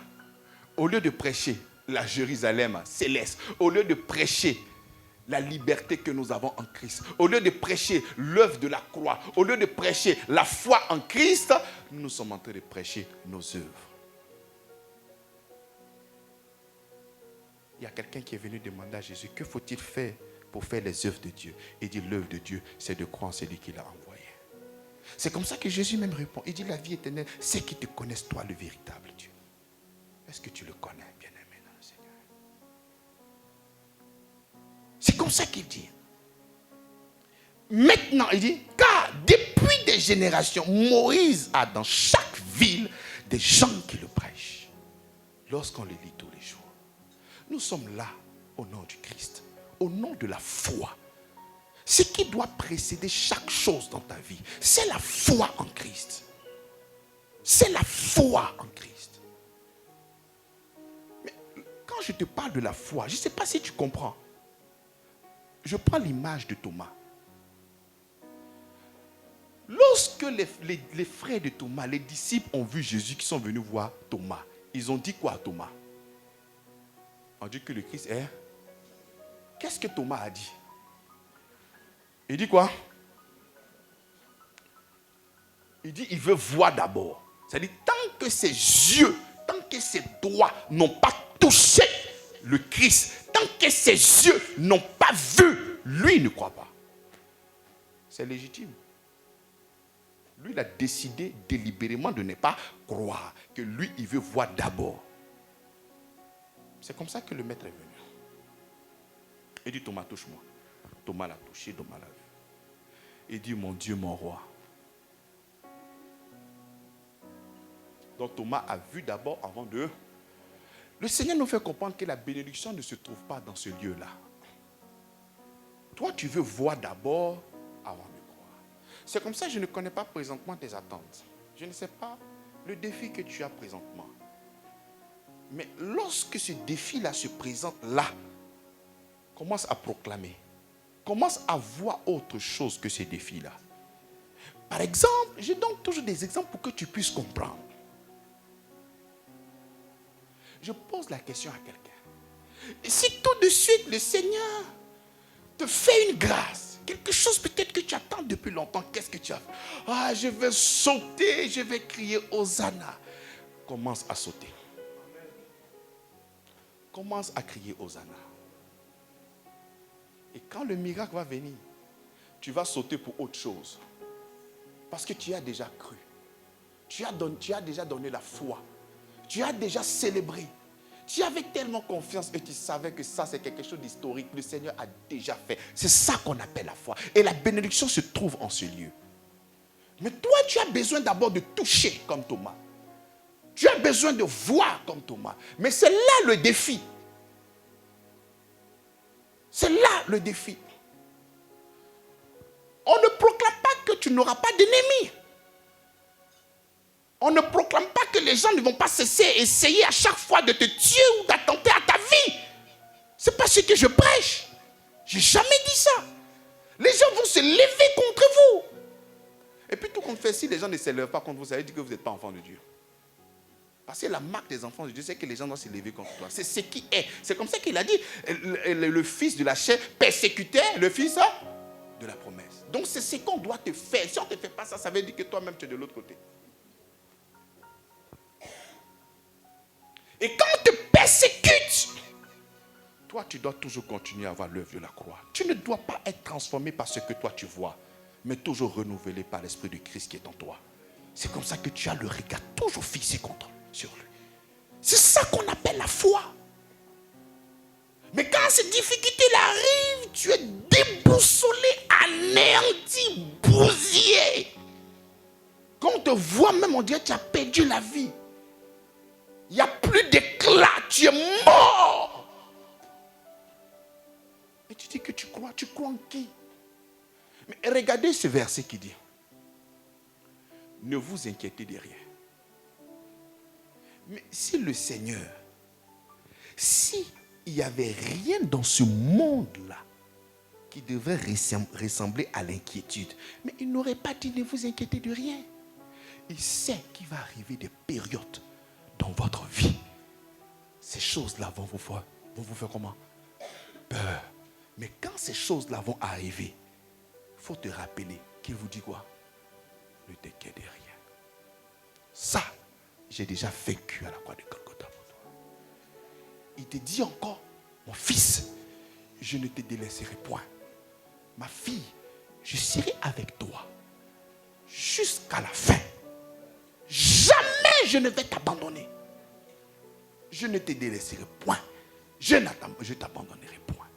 au lieu de prêcher la Jérusalem céleste, au lieu de prêcher la liberté que nous avons en Christ, au lieu de prêcher l'œuvre de la croix, au lieu de prêcher la foi en Christ, nous sommes en train de prêcher nos œuvres. Il y a quelqu'un qui est venu demander à Jésus, que faut-il faire pour faire les œuvres de Dieu? Il dit, l'œuvre de Dieu, c'est de croire en celui qui l'a envoyé. C'est comme ça que Jésus même répond. Il dit, la vie éternelle, c'est qu'ils te connaissent toi, le véritable Dieu. Est-ce que tu le connais, bien-aimé dans le Seigneur? C'est comme ça qu'il dit. Maintenant, il dit, car depuis des générations, Moïse a dans chaque ville des gens qui le prêchent. Lorsqu'on le lit tous les jours. Nous sommes là au nom du Christ, au nom de la foi. Ce qui doit précéder chaque chose dans ta vie, c'est la foi en Christ. C'est la foi en Christ. Mais quand je te parle de la foi, je ne sais pas si tu comprends. Je prends l'image de Thomas. Lorsque les frères de Thomas, les disciples ont vu Jésus qui sont venus voir Thomas, ils ont dit quoi à Thomas? On dit que le Christ est... Qu'est-ce que Thomas a dit? Il dit quoi? Il dit il veut voir d'abord. C'est-à-dire tant que ses yeux, tant que ses doigts n'ont pas touché le Christ, tant que ses yeux n'ont pas vu, lui il ne croit pas. C'est légitime. Lui il a décidé délibérément de ne pas croire, que lui il veut voir d'abord. C'est comme ça que le maître est venu. Il dit Thomas, touche-moi. Thomas l'a touché, Thomas l'a vu. Il dit mon Dieu, mon roi. Donc Thomas a vu d'abord avant de... Le Seigneur nous fait comprendre que la bénédiction ne se trouve pas dans ce lieu-là. Toi, tu veux voir d'abord avant de croire. C'est comme ça que je ne connais pas présentement tes attentes. Je ne sais pas le défi que tu as présentement. Mais lorsque ce défi-là se présente là, commence à proclamer. Commence à voir autre chose que ces défis-là. Par exemple, je donne toujours des exemples pour que tu puisses comprendre. Je pose la question à quelqu'un. Et si tout de suite le Seigneur te fait une grâce, quelque chose peut-être que tu attends depuis longtemps, qu'est-ce que tu as fait? Ah, je vais sauter, je vais crier Hosanna. Commence à sauter. Commence à crier Hosanna. Et quand le miracle va venir, tu vas sauter pour autre chose. Parce que tu as déjà cru. Tu as déjà donné la foi. Tu as déjà célébré. Tu avais tellement confiance et tu savais que ça, c'est quelque chose d'historique. Le Seigneur a déjà fait. C'est ça qu'on appelle la foi. Et la bénédiction se trouve en ce lieu. Mais toi, tu as besoin d'abord de toucher comme Thomas. Tu as besoin de voir comme Thomas. Mais c'est là le défi. C'est là le défi. On ne proclame pas que tu n'auras pas d'ennemis. On ne proclame pas que les gens ne vont pas cesser essayer à chaque fois de te tuer ou d'attenter à ta vie. Ce n'est pas ce que je prêche. Je n'ai jamais dit ça. Les gens vont se lever contre vous. Et puis tout compte fait, si les gens ne se lèvent pas contre vous, ça veut dire que vous n'êtes pas enfant de Dieu. Parce que la marque des enfants de Dieu, c'est que les gens doivent se lever contre toi. C'est ce qui est. C'est comme ça qu'il a dit, le fils de la chair persécutait le fils de la promesse. Donc c'est ce qu'on doit te faire. Si on ne te fait pas ça, ça veut dire que toi-même tu es de l'autre côté. Et quand on te persécute, toi tu dois toujours continuer à avoir l'œuvre de la croix. Tu ne dois pas être transformé par ce que toi tu vois, mais toujours renouvelé par l'Esprit de Christ qui est en toi. C'est comme ça que tu as le regard toujours fixé sur lui. C'est ça qu'on appelle la foi. Mais quand ces difficultés arrivent, tu es déboussolé, anéanti, bousillé. Quand on te voit même, on dirait que tu as perdu la vie. Il n'y a plus d'éclat, tu es mort. Et tu dis que tu crois en qui? Mais regardez ce verset qui dit, ne vous inquiétez de rien. Mais si le Seigneur, s'il n'y avait rien dans ce monde-là qui devrait ressembler à l'inquiétude, mais il n'aurait pas dit ne vous inquiétez de rien. Il sait qu'il va arriver des périodes dans votre vie. Ces choses-là vont vous faire comment? Peur. Mais quand ces choses-là vont arriver, il faut te rappeler qu'il vous dit quoi? Ne t'inquiète de rien. Ça, j'ai déjà vaincu à la croix de Golgotha pour toi. Il te dit encore, mon fils, je ne te délaisserai point. Ma fille, je serai avec toi jusqu'à la fin. Jamais je ne vais t'abandonner. Je ne te délaisserai point. Je t'abandonnerai point.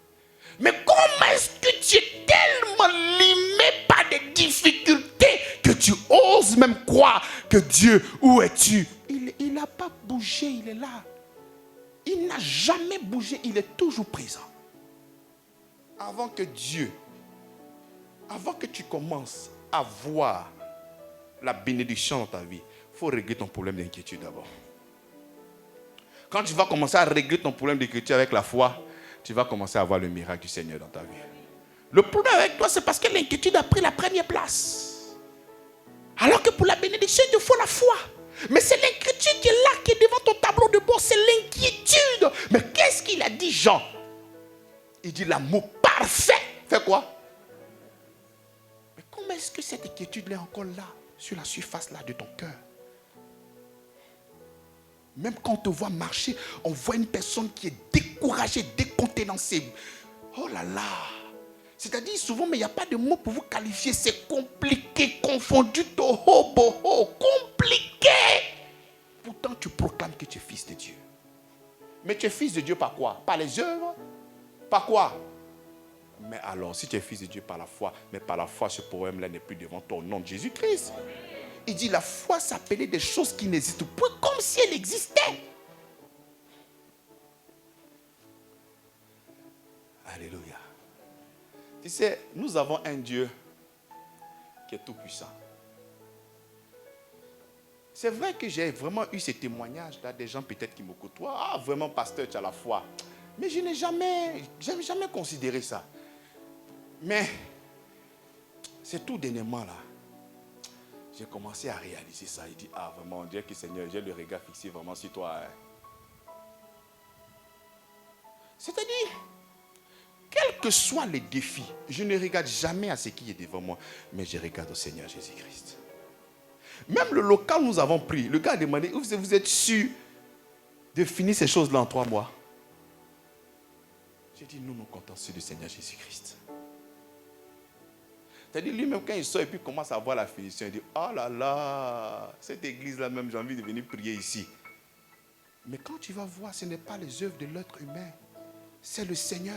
Mais comment est-ce que tu es tellement limé par des difficultés que tu oses même croire que Dieu, où es-tu? Il n'a pas bougé, il est là. Il n'a jamais bougé, il est toujours présent. Avant que tu commences à voir la bénédiction dans ta vie, il faut régler ton problème d'inquiétude d'abord. Quand tu vas commencer à régler ton problème d'inquiétude avec la foi, tu vas commencer à voir le miracle du Seigneur dans ta vie. Le problème avec toi, c'est parce que l'inquiétude a pris la première place. Alors que pour la bénédiction, il te faut la foi. Mais c'est l'inquiétude qui est là, qui est devant ton tableau de bord. C'est l'inquiétude. Mais qu'est-ce qu'il a dit, Jean? Il dit l'amour parfait. Fait quoi? Mais comment est-ce que cette inquiétude est encore là, sur la surface là de ton cœur? Même quand on te voit marcher, on voit une personne qui est découragée, décontenancée. Oh là là! C'est-à-dire souvent, mais il n'y a pas de mots pour vous qualifier. C'est compliqué, confondu, toho, boho, compliqué. Pourtant, tu proclames que tu es fils de Dieu. Mais tu es fils de Dieu par quoi? Par les œuvres? Par quoi? Mais alors, si tu es fils de Dieu par la foi, mais par la foi, ce problème-là n'est plus devant toi au nom de Jésus-Christ. Il dit la foi s'appelait des choses qui n'existent plus comme si elles existaient. Alléluia. Tu sais, nous avons un Dieu qui est tout puissant. C'est vrai que j'ai vraiment eu ces témoignages-là, des gens peut-être qui me côtoient. Ah, vraiment, pasteur, tu as la foi. Mais je n'ai jamais considéré ça. Mais, c'est tout dernièrement là. J'ai commencé à réaliser ça. Il dit, ah vraiment, on dirait que Seigneur, j'ai le regard fixé vraiment sur toi. C'est-à-dire, quels que soient les défis, je ne regarde jamais à ce qui est devant moi, mais je regarde au Seigneur Jésus-Christ. Même le local nous avons pris, le gars a demandé, vous êtes sûr de finir ces choses-là en 3 mois? J'ai dit, nous comptons sur le Seigneur Jésus-Christ. C'est-à-dire, lui-même, quand il sort et puis commence à voir la finition, il dit, oh là là, cette église-là même, j'ai envie de venir prier ici. Mais quand tu vas voir, ce n'est pas les œuvres de l'être humain. C'est le Seigneur.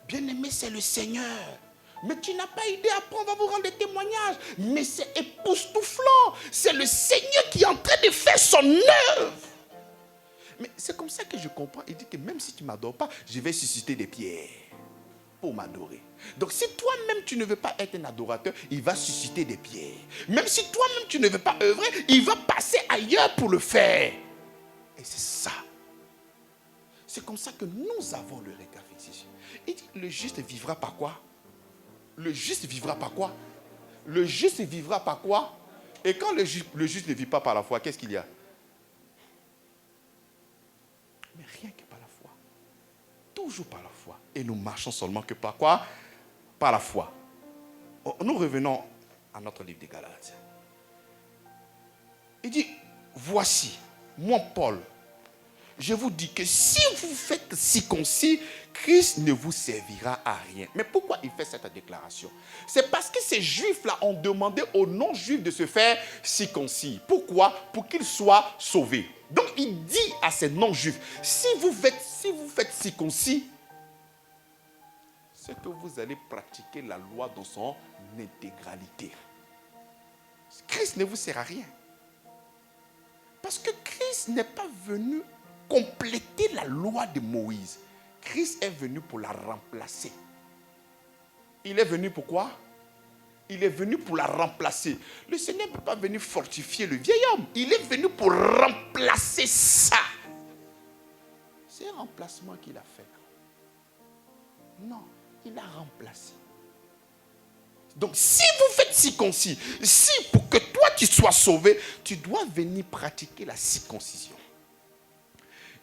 Bien-aimé, c'est le Seigneur. Mais tu n'as pas idée, après on va vous rendre des témoignages. Mais c'est époustouflant. C'est le Seigneur qui est en train de faire son œuvre. Mais c'est comme ça que je comprends. Il dit que même si tu ne m'adores pas, je vais susciter des pierres pour m'adorer. Donc si toi-même tu ne veux pas être un adorateur, il va susciter des pierres. Même si toi-même tu ne veux pas œuvrer, il va passer ailleurs pour le faire. Et c'est ça. C'est comme ça que nous avons le regard fixé. Il dit, le juste vivra par quoi? Le juste vivra par quoi? Le juste vivra par quoi? Et quand le juste ne vit pas par la foi, qu'est-ce qu'il y a? Mais rien que par la foi. Toujours par la foi. Et nous marchons seulement que par quoi? Par la foi. Nous revenons à notre livre des Galates. Il dit, voici, moi Paul, je vous dis que si vous faites circoncis, Christ ne vous servira à rien. Mais pourquoi il fait cette déclaration? C'est parce que ces juifs-là ont demandé aux non-juifs de se faire circoncis. Pourquoi? Pour qu'ils soient sauvés. Donc il dit à ces non-juifs, si vous faites circoncis, c'est que vous allez pratiquer la loi dans son intégralité. Christ ne vous sert à rien. Parce que Christ n'est pas venu compléter la loi de Moïse. Christ est venu pour la remplacer. Il est venu pour quoi? Il est venu pour la remplacer. Le Seigneur ne peut pas venir fortifier le vieil homme. Il est venu pour remplacer ça. C'est un remplacement qu'il a fait. Non, il a remplacé. Donc si vous faites circoncis, si pour que toi tu sois sauvé, tu dois venir pratiquer la circoncision.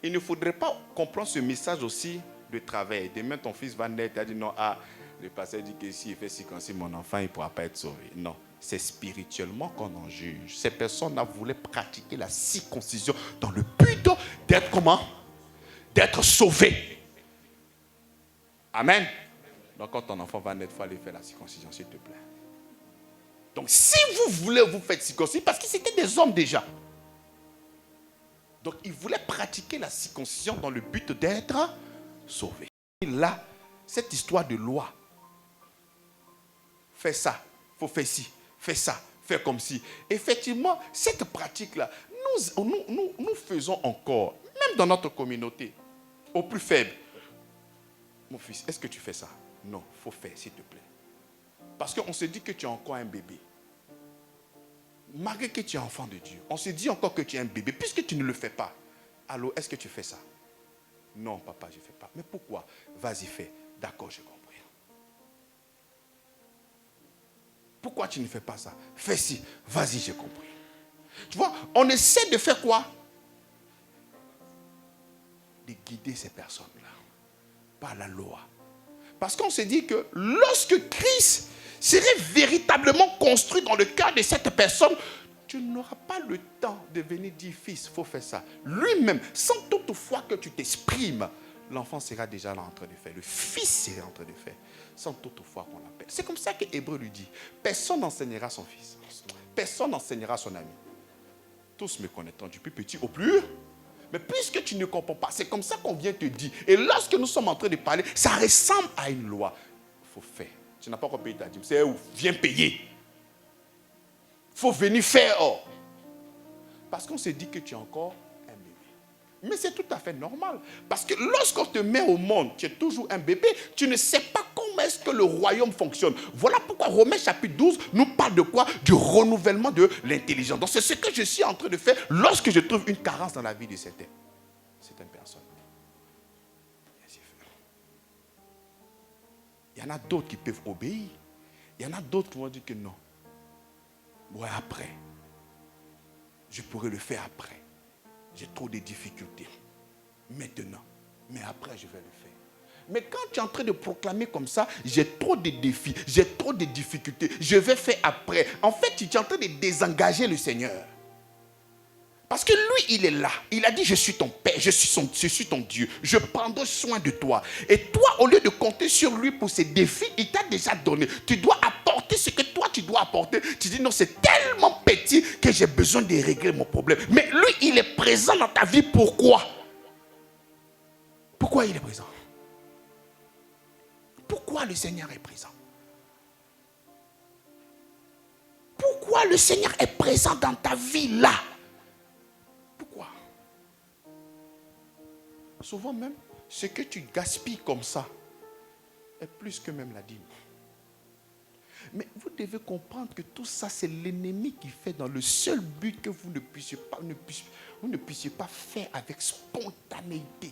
Il ne faudrait pas comprendre ce message aussi de travail. Demain, ton fils va naître, il a dit non, le pasteur dit que s'il fait circoncis, mon enfant, il ne pourra pas être sauvé. Non, c'est spirituellement qu'on en juge. Ces personnes-là voulaient pratiquer la circoncision dans le but d'être comment? D'être sauvés. Amen. Donc quand ton enfant va naître, il faut aller faire la circoncision, s'il te plaît. Donc si vous voulez vous faire circoncire, parce que c'était des hommes déjà. Donc, il voulait pratiquer la circoncision dans le but d'être sauvé. Et là, cette histoire de loi, fais ça, il faut faire ci, fais ça, fais comme ci. Effectivement, cette pratique-là, nous faisons encore, même dans notre communauté, au plus faible. Mon fils, est-ce que tu fais ça? Non, il faut faire, s'il te plaît. Parce qu'on se dit que tu es encore un bébé. Malgré que tu es enfant de Dieu, on se dit encore que tu es un bébé, puisque tu ne le fais pas. Alors, est-ce que tu fais ça? Non, papa, je ne fais pas. Mais pourquoi? Vas-y, fais. D'accord, j'ai compris. Pourquoi tu ne fais pas ça? Fais ci. Vas-y, j'ai compris. Tu vois, on essaie de faire quoi? De guider ces personnes-là par la loi. Parce qu'on se dit que lorsque Christ serait véritablement construit dans le cœur de cette personne, tu n'auras pas le temps de venir dire, fils, il faut faire ça. Lui-même, sans toutefois que tu t'exprimes, l'enfant sera déjà là en train de faire. Le fils sera en train de faire, sans toutefois qu'on l'appelle. C'est comme ça que Hébreu lui dit, personne n'enseignera son fils. Personne n'enseignera son ami. Tous me connaîtront, du plus petit au plus. Mais puisque tu ne comprends pas, c'est comme ça qu'on vient te dire. Et lorsque nous sommes en train de parler, ça ressemble à une loi. Il faut faire. Tu n'as pas encore payé ta dîme. C'est où? Viens payer. Il faut venir faire. Parce qu'on se dit que tu es encore un bébé. Mais c'est tout à fait normal. Parce que lorsqu'on te met au monde, tu es toujours un bébé. Tu ne sais pas comment est-ce que le royaume fonctionne. Voilà pourquoi Romains chapitre 12 nous parle de quoi? Du renouvellement de l'intelligence. Donc c'est ce que je suis en train de faire lorsque je trouve une carence dans la vie de certaines personnes. Il y en a d'autres qui peuvent obéir. Il y en a d'autres qui vont dire que non. Ouais, après. Je pourrais le faire après. J'ai trop de difficultés. Maintenant. Mais après, je vais le faire. Mais quand tu es en train de proclamer comme ça, j'ai trop de défis, j'ai trop de difficultés, je vais faire après. En fait, tu es en train de désengager le Seigneur. Parce que lui, il est là. Il a dit, je suis ton Père, je suis ton Dieu. Je prendrai soin de toi. Et toi, au lieu de compter sur lui pour ses défis, il t'a déjà donné. Tu dois apporter ce que toi, tu dois apporter. Tu dis, non, c'est tellement petit que j'ai besoin de régler mon problème. Mais lui, il est présent dans ta vie. Pourquoi? Pourquoi il est présent? Pourquoi le Seigneur est présent? Pourquoi le Seigneur est présent dans ta vie là? Pourquoi? Souvent même, ce que tu gaspilles comme ça est plus que même la dîme. Mais vous devez comprendre que tout ça, c'est l'ennemi qui fait dans le seul but que vous ne puissiez pas faire avec spontanéité.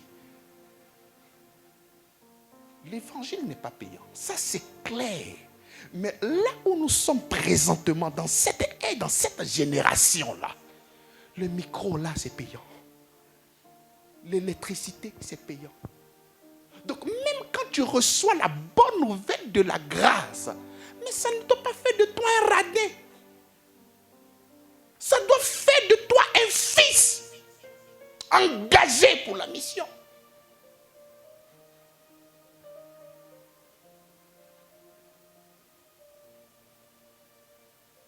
L'évangile n'est pas payant. Ça, c'est clair. Mais là où nous sommes présentement, dans cette génération-là, le micro, là, c'est payant. L'électricité, c'est payant. Donc, même quand tu reçois la bonne nouvelle de la grâce, mais ça ne doit pas faire de toi un radin. Ça doit faire de toi un fils engagé pour la mission.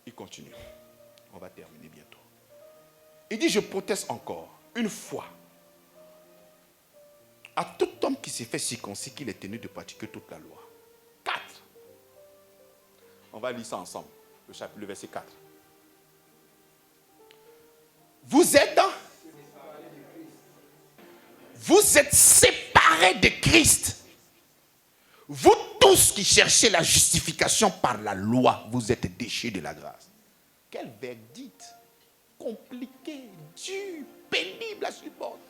Il continue. On va terminer bientôt. Il dit, je proteste encore, une fois, à tout homme qui s'est fait circoncis qu'il est tenu de pratiquer toute la loi. 4. On va lire ça ensemble, le verset 4. Vous êtes séparés de Christ. Vous tous qui cherchez la justification par la loi, vous êtes déchus de la grâce. Quel verdict compliqué, dur, pénible à supporter.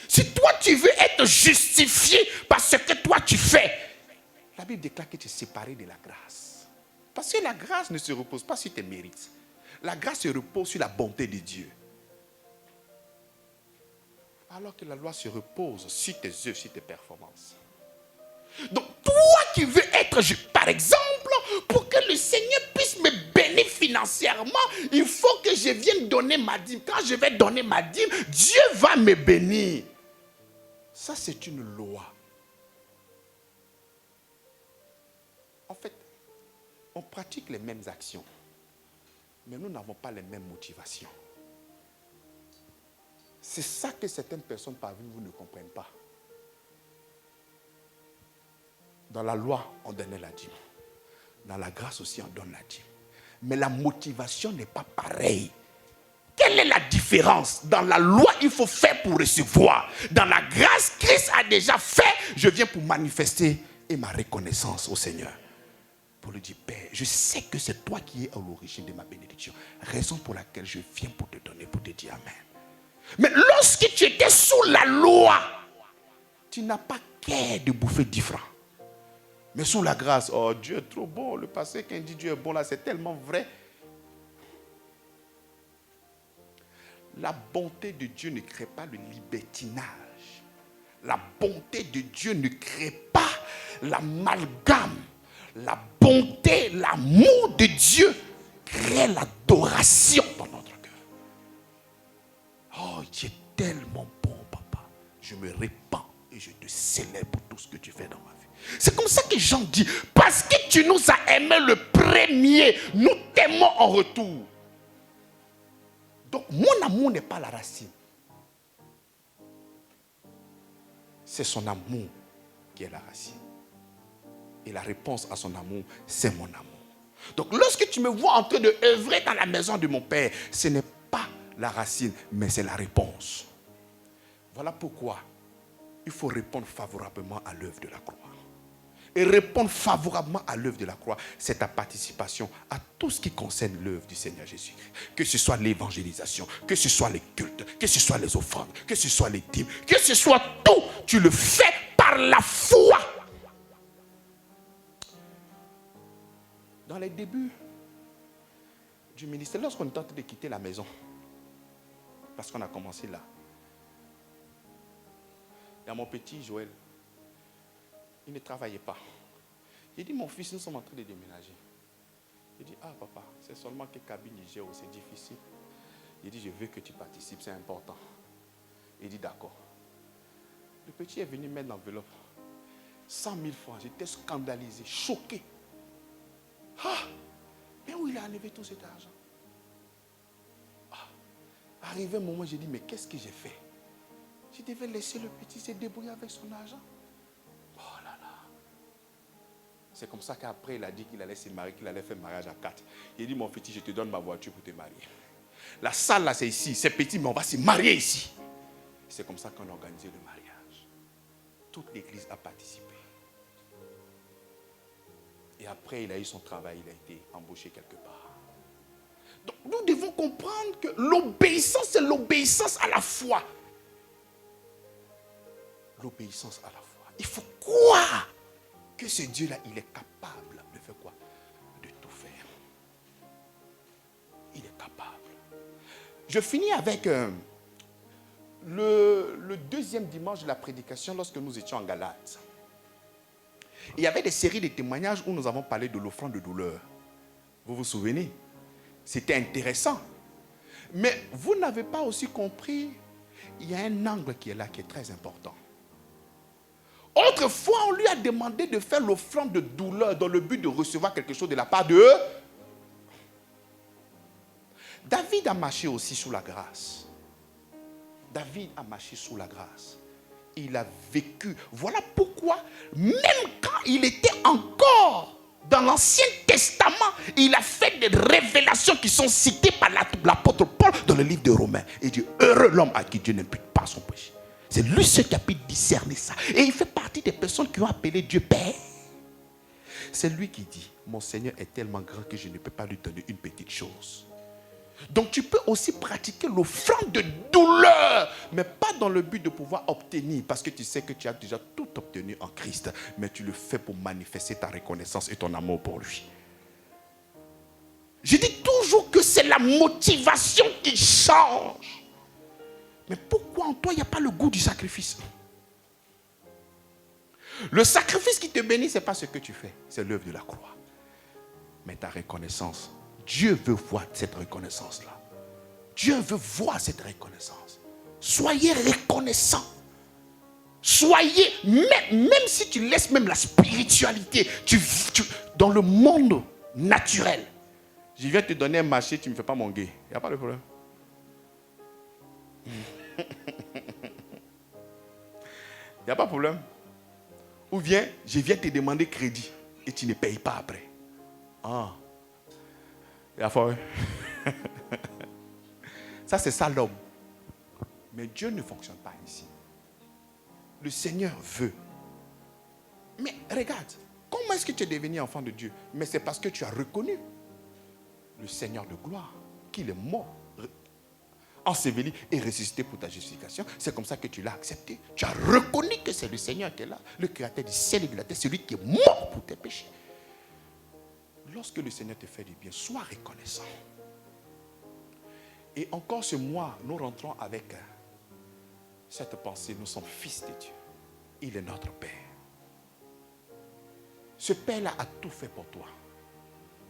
Si toi tu veux être justifié par ce que toi tu fais, la Bible déclare que tu es séparé de la grâce. Parce que la grâce ne se repose pas sur tes mérites. La grâce se repose sur la bonté de Dieu. Alors que la loi se repose sur tes œuvres, sur tes performances. Donc toi qui veux être justifié, par exemple, pour que le Seigneur puisse me bénir financièrement, il faut que je vienne donner ma dîme. Quand je vais donner ma dîme, Dieu va me bénir. Ça, c'est une loi. En fait, on pratique les mêmes actions, mais nous n'avons pas les mêmes motivations. C'est ça que certaines personnes parmi vous ne comprennent pas. Dans la loi, on donnait la dîme. Dans la grâce aussi, on donne la dîme. Mais la motivation n'est pas pareille. Quelle est la différence? Dans la loi, il faut faire pour recevoir. Dans la grâce, Christ a déjà fait. Je viens pour manifester et ma reconnaissance au Seigneur. Pour lui dire, Père, je sais que c'est toi qui es à l'origine de ma bénédiction. Raison pour laquelle je viens pour te donner, pour te dire Amen. Mais lorsque tu étais sous la loi, tu n'as pas qu'à de bouffer 10 francs. Mais sous la grâce, oh Dieu est trop bon. Le passé quand il dit Dieu est bon là, c'est tellement vrai. La bonté de Dieu ne crée pas le libertinage. La bonté de Dieu ne crée pas l'amalgame. La bonté, l'amour de Dieu crée l'adoration dans notre cœur. Oh, tu es tellement bon, papa. Je me répands et je te célèbre pour tout ce que tu fais dans ma vie. C'est comme ça que Jean dit, parce que tu nous as aimés le premier, nous t'aimons en retour. Donc mon amour n'est pas la racine. C'est son amour qui est la racine. Et la réponse à son amour, c'est mon amour. Donc lorsque tu me vois en train de œuvrer dans la maison de mon Père, ce n'est pas la racine, mais c'est la réponse. Voilà pourquoi il faut répondre favorablement à l'œuvre de la croix. Et répondre favorablement à l'œuvre de la croix, c'est ta participation à tout ce qui concerne l'œuvre du Seigneur Jésus-Christ. Que ce soit l'évangélisation, que ce soit les cultes, que ce soit les offrandes, que ce soit les dîmes, que ce soit tout, tu le fais par la foi. Dans les débuts du ministère, lorsqu'on est en train de quitter la maison, parce qu'on a commencé là, il y a mon petit Joël. Il ne travaillait pas. J'ai dit, mon fils, nous sommes en train de déménager. Il dit, ah papa, c'est seulement que cabine Niger, c'est difficile. Il dit, je veux que tu participes, c'est important. Il dit, d'accord. Le petit est venu mettre l'enveloppe. 100 000 francs. J'étais scandalisé, choqué. Ah, mais où il a enlevé tout cet argent? Arrivé un moment, j'ai dit, mais qu'est-ce que j'ai fait? Je devais laisser le petit se débrouiller avec son argent. Oh là là. C'est comme ça qu'après, il a dit qu'il allait se marier, qu'il allait faire mariage à 4. Il a dit, mon petit, je te donne ma voiture pour te marier. La salle, là, c'est ici. C'est petit, mais on va se marier ici. C'est comme ça qu'on a organisé le mariage. Toute l'église a participé. Et après, il a eu son travail, il a été embauché quelque part. Donc, nous devons comprendre que l'obéissance, c'est l'obéissance à la foi. L'obéissance à la foi. Il faut croire que ce Dieu-là, il est capable de faire quoi? De tout faire. Il est capable. Je finis avec le deuxième dimanche de la prédication lorsque nous étions en Galates. Il y avait des séries de témoignages où nous avons parlé de l'offrande de douleur. Vous vous souvenez? C'était intéressant. Mais vous n'avez pas aussi compris, il y a un angle qui est là, qui est très important. Autrefois, on lui a demandé de faire l'offrande de douleur dans le but de recevoir quelque chose de la part d'eux. David a marché aussi sous la grâce. David a marché sous la grâce. Il a vécu. Voilà pourquoi, même quand il était encore dans l'Ancien Testament, il a fait des révélations qui sont citées par l'apôtre Paul dans le livre de Romains. Il dit, heureux l'homme à qui Dieu n'impute pas son péché. C'est lui seul qui a pu discerner ça. Et il fait partie des personnes qui ont appelé Dieu Père. C'est lui qui dit, mon Seigneur est tellement grand que je ne peux pas lui donner une petite chose. Donc tu peux aussi pratiquer l'offrande de douleur, mais pas dans le but de pouvoir obtenir, parce que tu sais que tu as déjà tout obtenu en Christ, mais tu le fais pour manifester ta reconnaissance et ton amour pour lui. Je dis toujours que c'est la motivation qui change. Mais pourquoi en toi il n'y a pas le goût du sacrifice? Le sacrifice qui te bénit, ce n'est pas ce que tu fais, c'est l'œuvre de la croix. Mais ta reconnaissance, Dieu veut voir cette reconnaissance-là. Dieu veut voir cette reconnaissance. Soyez reconnaissants. Soyez, même si tu laisses même la spiritualité, dans le monde naturel. Je viens te donner un marché, tu ne me fais pas mon guet. Il n'y a pas de problème. Il n'y a pas de problème. Ou bien, je viens te demander crédit et tu ne payes pas après. Ah. Il y a fort. Ça, c'est ça l'homme. Mais Dieu ne fonctionne pas ici. Le Seigneur veut. Mais regarde, comment est-ce que tu es devenu enfant de Dieu? Mais c'est parce que tu as reconnu le Seigneur de gloire, qu'il est mort, enseveli et ressuscité pour ta justification. C'est comme ça que tu l'as accepté. Tu as reconnu que c'est le Seigneur qui est là, le Créateur du ciel et de la terre, celui qui est mort pour tes péchés. Lorsque le Seigneur te fait du bien, sois reconnaissant. Et encore ce mois, nous rentrons avec cette pensée. Nous sommes fils de Dieu. Il est notre Père. Ce Père-là a tout fait pour toi.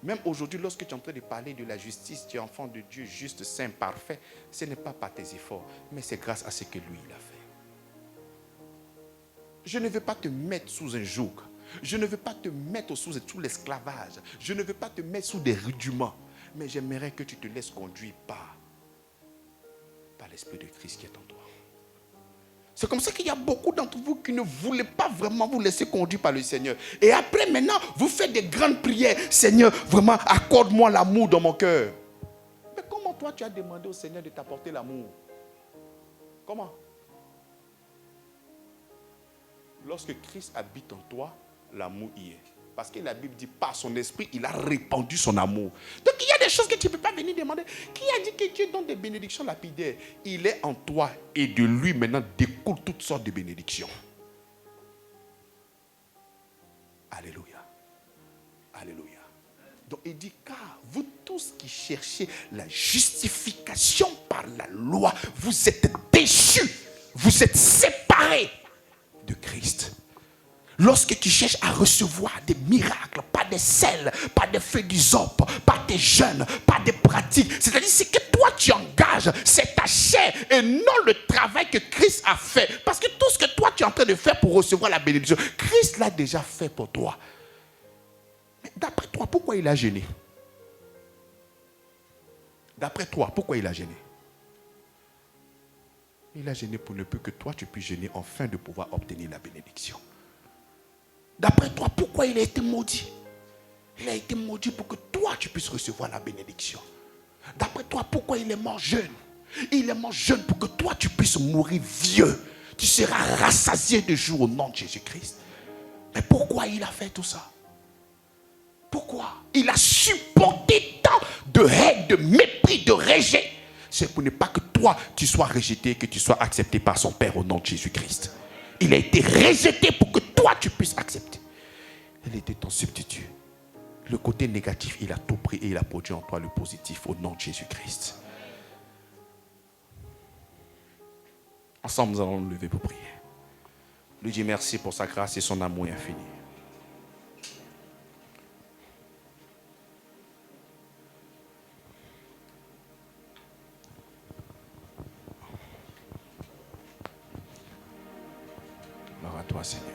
Même aujourd'hui, lorsque tu es en train de parler de la justice, tu es enfant de Dieu, juste, saint, parfait. Ce n'est pas par tes efforts, mais c'est grâce à ce que lui, il a fait. Je ne veux pas te mettre sous un joug. Je ne veux pas te mettre sous l'esclavage. Je ne veux pas te mettre sous des rudiments. Mais j'aimerais que tu te laisses conduire par l'Esprit de Christ qui est en toi. C'est comme ça qu'il y a beaucoup d'entre vous qui ne voulaient pas vraiment vous laisser conduire par le Seigneur. Et après, maintenant, vous faites des grandes prières. Seigneur, vraiment, accorde-moi l'amour dans mon cœur. Mais comment toi, tu as demandé au Seigneur de t'apporter l'amour? Comment? Lorsque Christ habite en toi, l'amour y est. Parce que la Bible dit, par son esprit, il a répandu son amour. Donc il y a des choses que tu ne peux pas venir demander. Qui a dit que Dieu donne des bénédictions lapidaires? Il est en toi et de lui maintenant découlent toutes sortes de bénédictions. Alléluia. Alléluia. Donc il dit, car vous tous qui cherchez la justification par la loi, vous êtes déchus, vous êtes séparés de Christ. Lorsque tu cherches à recevoir des miracles, pas des selles, pas des feux d'hysope, pas des jeûnes, pas des pratiques, c'est-à-dire c'est que toi tu engages, c'est ta chair et non le travail que Christ a fait. Parce que tout ce que toi tu es en train de faire pour recevoir la bénédiction, Christ l'a déjà fait pour toi. Mais d'après toi, pourquoi il a gêné? D'après toi, pourquoi il a gêné? Il a gêné pour ne plus que toi, tu puisses gêner afin de pouvoir obtenir la bénédiction. D'après toi, pourquoi il a été maudit? Il a été maudit pour que toi, tu puisses recevoir la bénédiction. D'après toi, pourquoi il est mort jeune? Il est mort jeune pour que toi, tu puisses mourir vieux. Tu seras rassasié de jour au nom de Jésus-Christ. Mais pourquoi il a fait tout ça? Pourquoi? Il a supporté tant de haine, de mépris, de rejet. C'est pour ne pas que toi, tu sois rejeté, que tu sois accepté par son Père au nom de Jésus-Christ. Il a été rejeté pour que toi, tu puisses accepter. Il était ton substitut. Le côté négatif, il a tout pris et il a produit en toi le positif au nom de Jésus-Christ. Ensemble, nous allons nous lever pour prier. Lui dire merci pour sa grâce et son amour infini. Gloire à toi, Seigneur.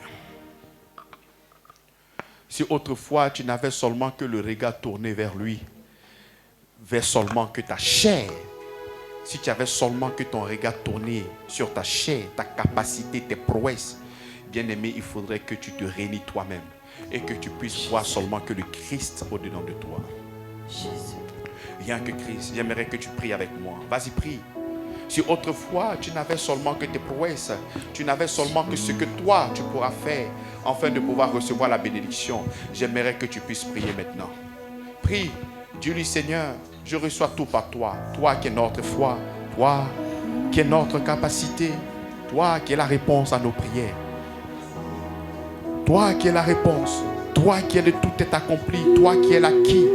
Si autrefois tu n'avais seulement que le regard tourné vers lui, vers seulement que ta chair, si tu avais seulement que ton regard tourné sur ta chair, ta capacité, tes prouesses, bien-aimé, il faudrait que tu te réunis toi-même et que tu puisses voir seulement que le Christ au-dedans de toi. Rien que Christ. J'aimerais que tu pries avec moi. Vas-y, prie. Si autrefois tu n'avais seulement que tes prouesses, tu n'avais seulement que ce que toi tu pourras faire afin de pouvoir recevoir la bénédiction, j'aimerais que tu puisses prier maintenant. Prie, dis-lui Seigneur, je reçois tout par toi, toi qui es notre foi, toi qui es notre capacité, toi qui es la réponse à nos prières, toi qui es la réponse, toi qui es le tout est accompli, toi qui es l'acquis,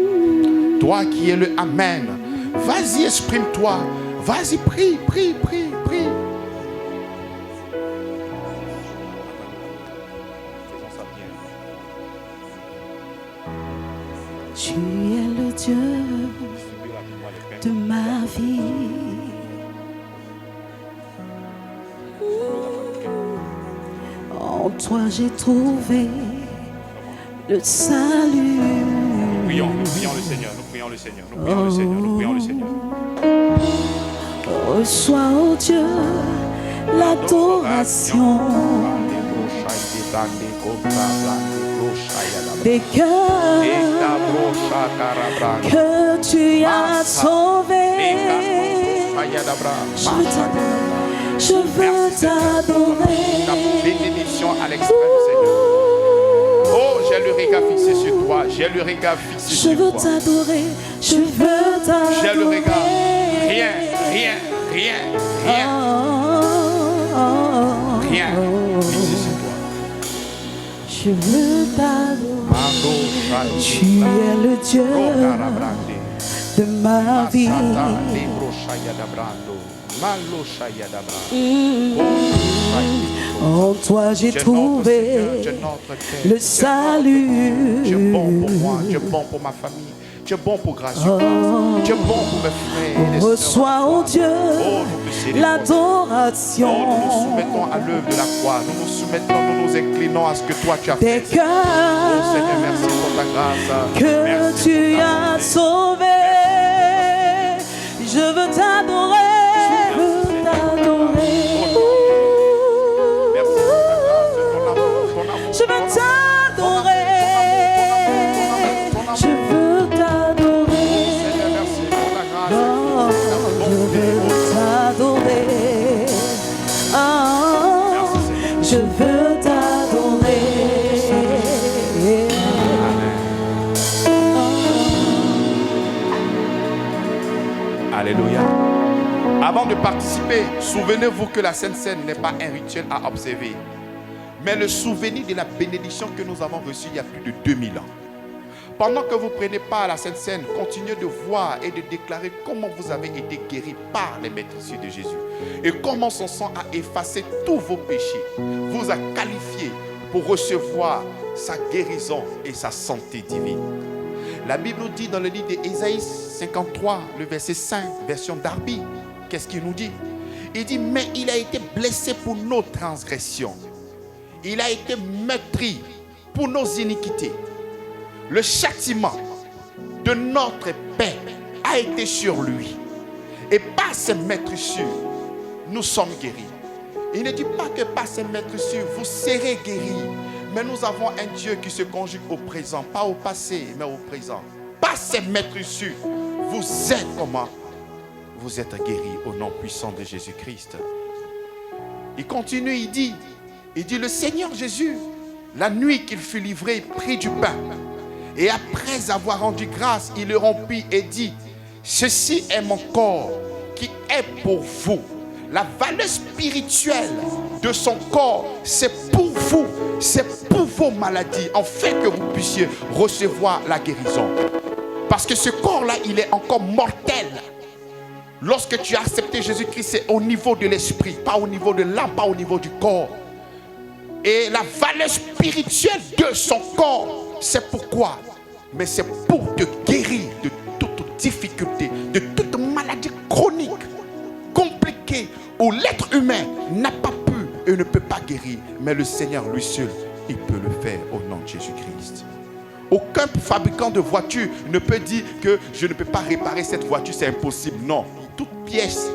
toi qui es le Amen. Vas-y, exprime-toi. Vas-y, prie, prie, prie, prie. Faisons ça bien. Tu es le Dieu de ma vie. En toi j'ai trouvé le salut. Nous prions le Seigneur, nous prions le Seigneur, nous prions le Seigneur, nous prions le Seigneur. Reçois, oh Dieu, l'adoration des cœurs que tu as sauvés. Je veux t'adorer. Ta bénédiction à l'extrême, Seigneur. Oh, j'ai le regard fixé sur toi. J'ai le regard fixé sur toi. Je veux t'adorer. Je veux t'adorer. J'ai le regard. Rien. Rien fixé sur toi. Je veux t'adorer. Tu es le Dieu de ma vie. En toi j'ai trouvé le salut. Tu es bon pour moi, tu es bon pour ma famille. Tu es bon pour Gracieux. Tu es bon pour mes frères et les sœurs. Reçois, oh Dieu, l'adoration. Oh, nous nous soumettons à l'œuvre de la croix. Nous nous soumettons, nous nous inclinons à ce que toi tu as Des fait. cœurs Oh Seigneur, merci pour ta grâce. que Merci tu pour ta as bonté. sauvés. Je veux t'adorer. Je veux t'adorer. Merci pour ta grâce, ton amour, ton amour. Je veux t'adorer. Je veux t'adorer. Seigneur, merci pour ta grâce. Oh, je veux t'adorer. Oh, je veux t'adorer. Alléluia. Avant de participer, souvenez-vous que la Sainte Seine n'est pas un rituel à observer, mais le souvenir de la bénédiction que nous avons reçue il y a plus de 2000 ans. Pendant que vous prenez part à la Sainte Seine, continuez de voir et de déclarer comment vous avez été guéris par les maîtresses de Jésus et comment son sang a effacé tous vos péchés, vous a qualifié pour recevoir sa guérison et sa santé divine. La Bible nous dit dans le livre d'Ésaïe 53, le verset 5, version Darby, qu'est-ce qu'il nous dit? Il dit, mais il a été blessé pour nos transgressions. Il a été meurtri pour nos iniquités. Le châtiment de notre paix a été sur lui. Et par ses meurtrissures, nous sommes guéris. Il ne dit pas que par ces maîtres sûrs, vous serez guéris. Mais nous avons un Dieu qui se conjugue au présent, pas au passé, mais au présent. Par ces maîtres sûrs, vous êtes comment? Vous êtes guéris au nom puissant de Jésus-Christ. Il continue, il dit, le Seigneur Jésus, la nuit qu'il fut livré, prit du pain. Et après avoir rendu grâce, il le rompit et dit, ceci est mon corps qui est pour vous. La valeur spirituelle de son corps, c'est pour vous, c'est pour vos maladies, en fait que vous puissiez recevoir la guérison. Parce que ce corps-là, il est encore mortel. Lorsque tu as accepté Jésus-Christ, c'est au niveau de l'esprit, pas au niveau de l'âme, pas au niveau du corps. Et la valeur spirituelle de son corps, c'est pourquoi? Mais c'est pour te guérir de toute difficulté, de toute maladie chronique, compliquée, où l'être humain n'a pas pu et ne peut pas guérir. Mais le Seigneur, lui seul, il peut le faire au nom de Jésus-Christ. Aucun fabricant de voiture ne peut dire que je ne peux pas réparer cette voiture, c'est impossible. Non, toute pièce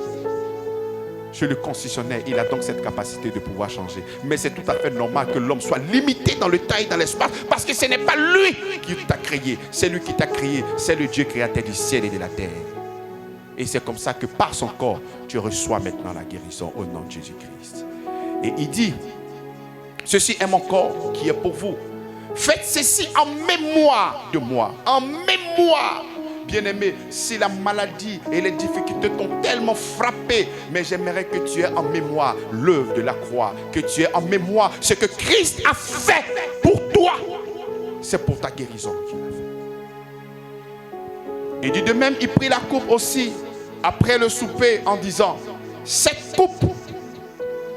chez le concessionnaire, il a donc cette capacité de pouvoir changer. Mais c'est tout à fait normal que l'homme soit limité dans le temps et dans l'espace, parce que ce n'est pas lui qui t'a créé, c'est lui qui t'a créé, c'est le Dieu créateur du ciel et de la terre. Et c'est comme ça que par son corps, tu reçois maintenant la guérison au nom de Jésus-Christ. Et il dit, ceci est mon corps qui est pour vous. Faites ceci en mémoire de moi, en mémoire. Bien-aimé, si la maladie et les difficultés t'ont tellement frappé, mais j'aimerais que tu aies en mémoire l'œuvre de la croix, que tu aies en mémoire ce que Christ a fait pour toi. C'est pour ta guérison qu'il a fait. Et dit de même, il prit la coupe aussi après le souper en disant, cette coupe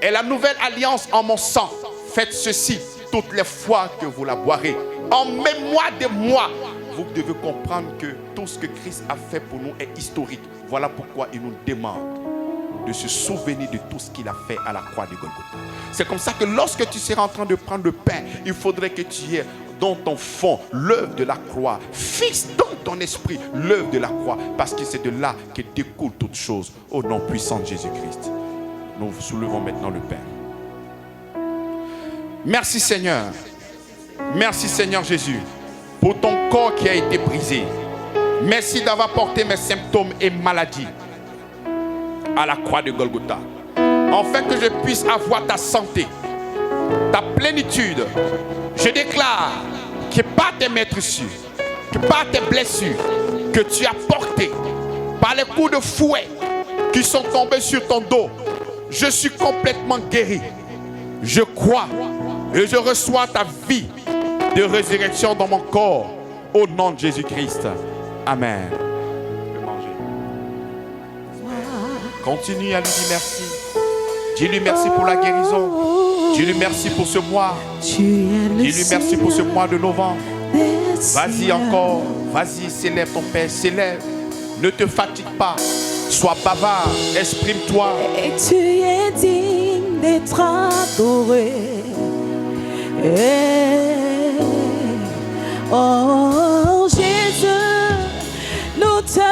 est la nouvelle alliance en mon sang. Faites ceci toutes les fois que vous la boirez, en mémoire de moi. Vous devez comprendre que tout ce que Christ a fait pour nous est historique. Voilà pourquoi il nous demande de se souvenir de tout ce qu'il a fait à la croix de Golgotha. C'est comme ça que lorsque tu seras en train de prendre le pain, il faudrait que tu aies dans ton fond l'œuvre de la croix. Fixe dans ton esprit l'œuvre de la croix, parce que c'est de là que découle toute chose au nom puissant de Jésus-Christ. Nous soulevons maintenant le pain. Merci Seigneur. Merci Seigneur Jésus pour ton corps qui a été brisé. Merci d'avoir porté mes symptômes et maladies à la croix de Golgotha. Afin que je puisse avoir ta santé, ta plénitude. Je déclare que par tes meurtrissures, que par tes blessures que tu as portées, par les coups de fouet qui sont tombés sur ton dos, je suis complètement guéri. Je crois et je reçois ta vie de résurrection dans mon corps au nom de Jésus-Christ. Amen. Continue à lui dire merci. Dis-lui merci pour la guérison. Dis-lui merci pour ce mois. Dis-lui merci pour ce mois de novembre. Vas-y encore. Vas-y, célèbre ton Père. Célèbre. Ne te fatigue pas. Sois bavard. Exprime-toi. Et tu es digne d'être adoré. Oh Jésus, nous t'adorons,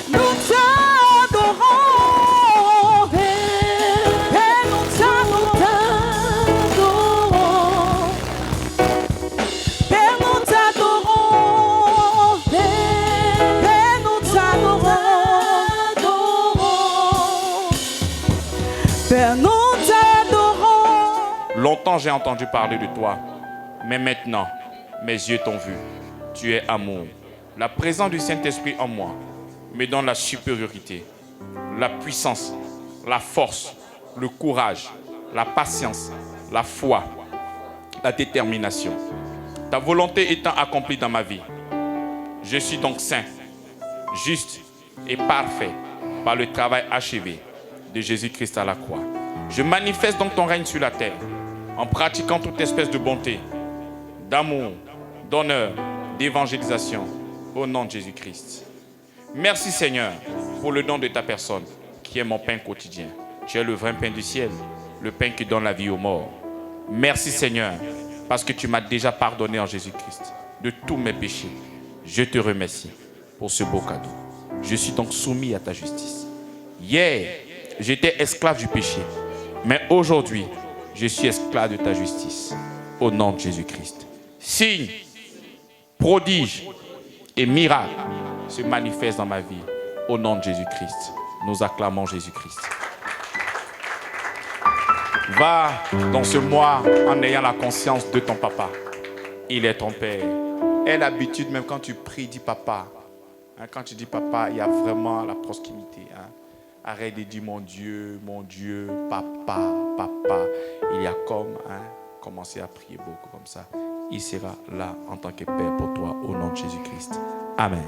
nous t'adorons, et nous t'adorons, et nous t'adorons, et nous t'adorons, Père, nous Longtemps j'ai entendu parler de toi, mais maintenant, mes yeux t'ont vu. Tu es amour. La présence du Saint-Esprit en moi me donne la supériorité, la puissance, la force, le courage, la patience, la foi, la détermination. Ta volonté étant accomplie dans ma vie, je suis donc saint, juste et parfait par le travail achevé de Jésus-Christ à la croix. Je manifeste donc ton règne sur la terre en pratiquant toute espèce de bonté, d'amour, d'honneur, d'évangélisation au nom de Jésus-Christ. Merci Seigneur pour le don de ta personne qui est mon pain quotidien. Tu es le vrai pain du ciel, le pain qui donne la vie aux morts. Merci Seigneur parce que tu m'as déjà pardonné en Jésus-Christ de tous mes péchés. Je te remercie pour ce beau cadeau. Je suis donc soumis à ta justice. Hier, j'étais esclave du péché. Mais aujourd'hui, je suis esclave de ta justice. Au nom de Jésus-Christ. Signes, prodiges et miracles se manifestent dans ma vie. Au nom de Jésus-Christ. Nous acclamons Jésus-Christ. Va dans ce mois en ayant la conscience de ton papa. Il est ton père. Aie l'habitude, même quand tu pries, dis papa. Quand tu dis papa, il y a vraiment la proximité. Arrête de dire mon Dieu, papa, papa. Il y a comme, commencer à prier beaucoup comme ça. Il sera là en tant que père pour toi au nom de Jésus-Christ. Amen.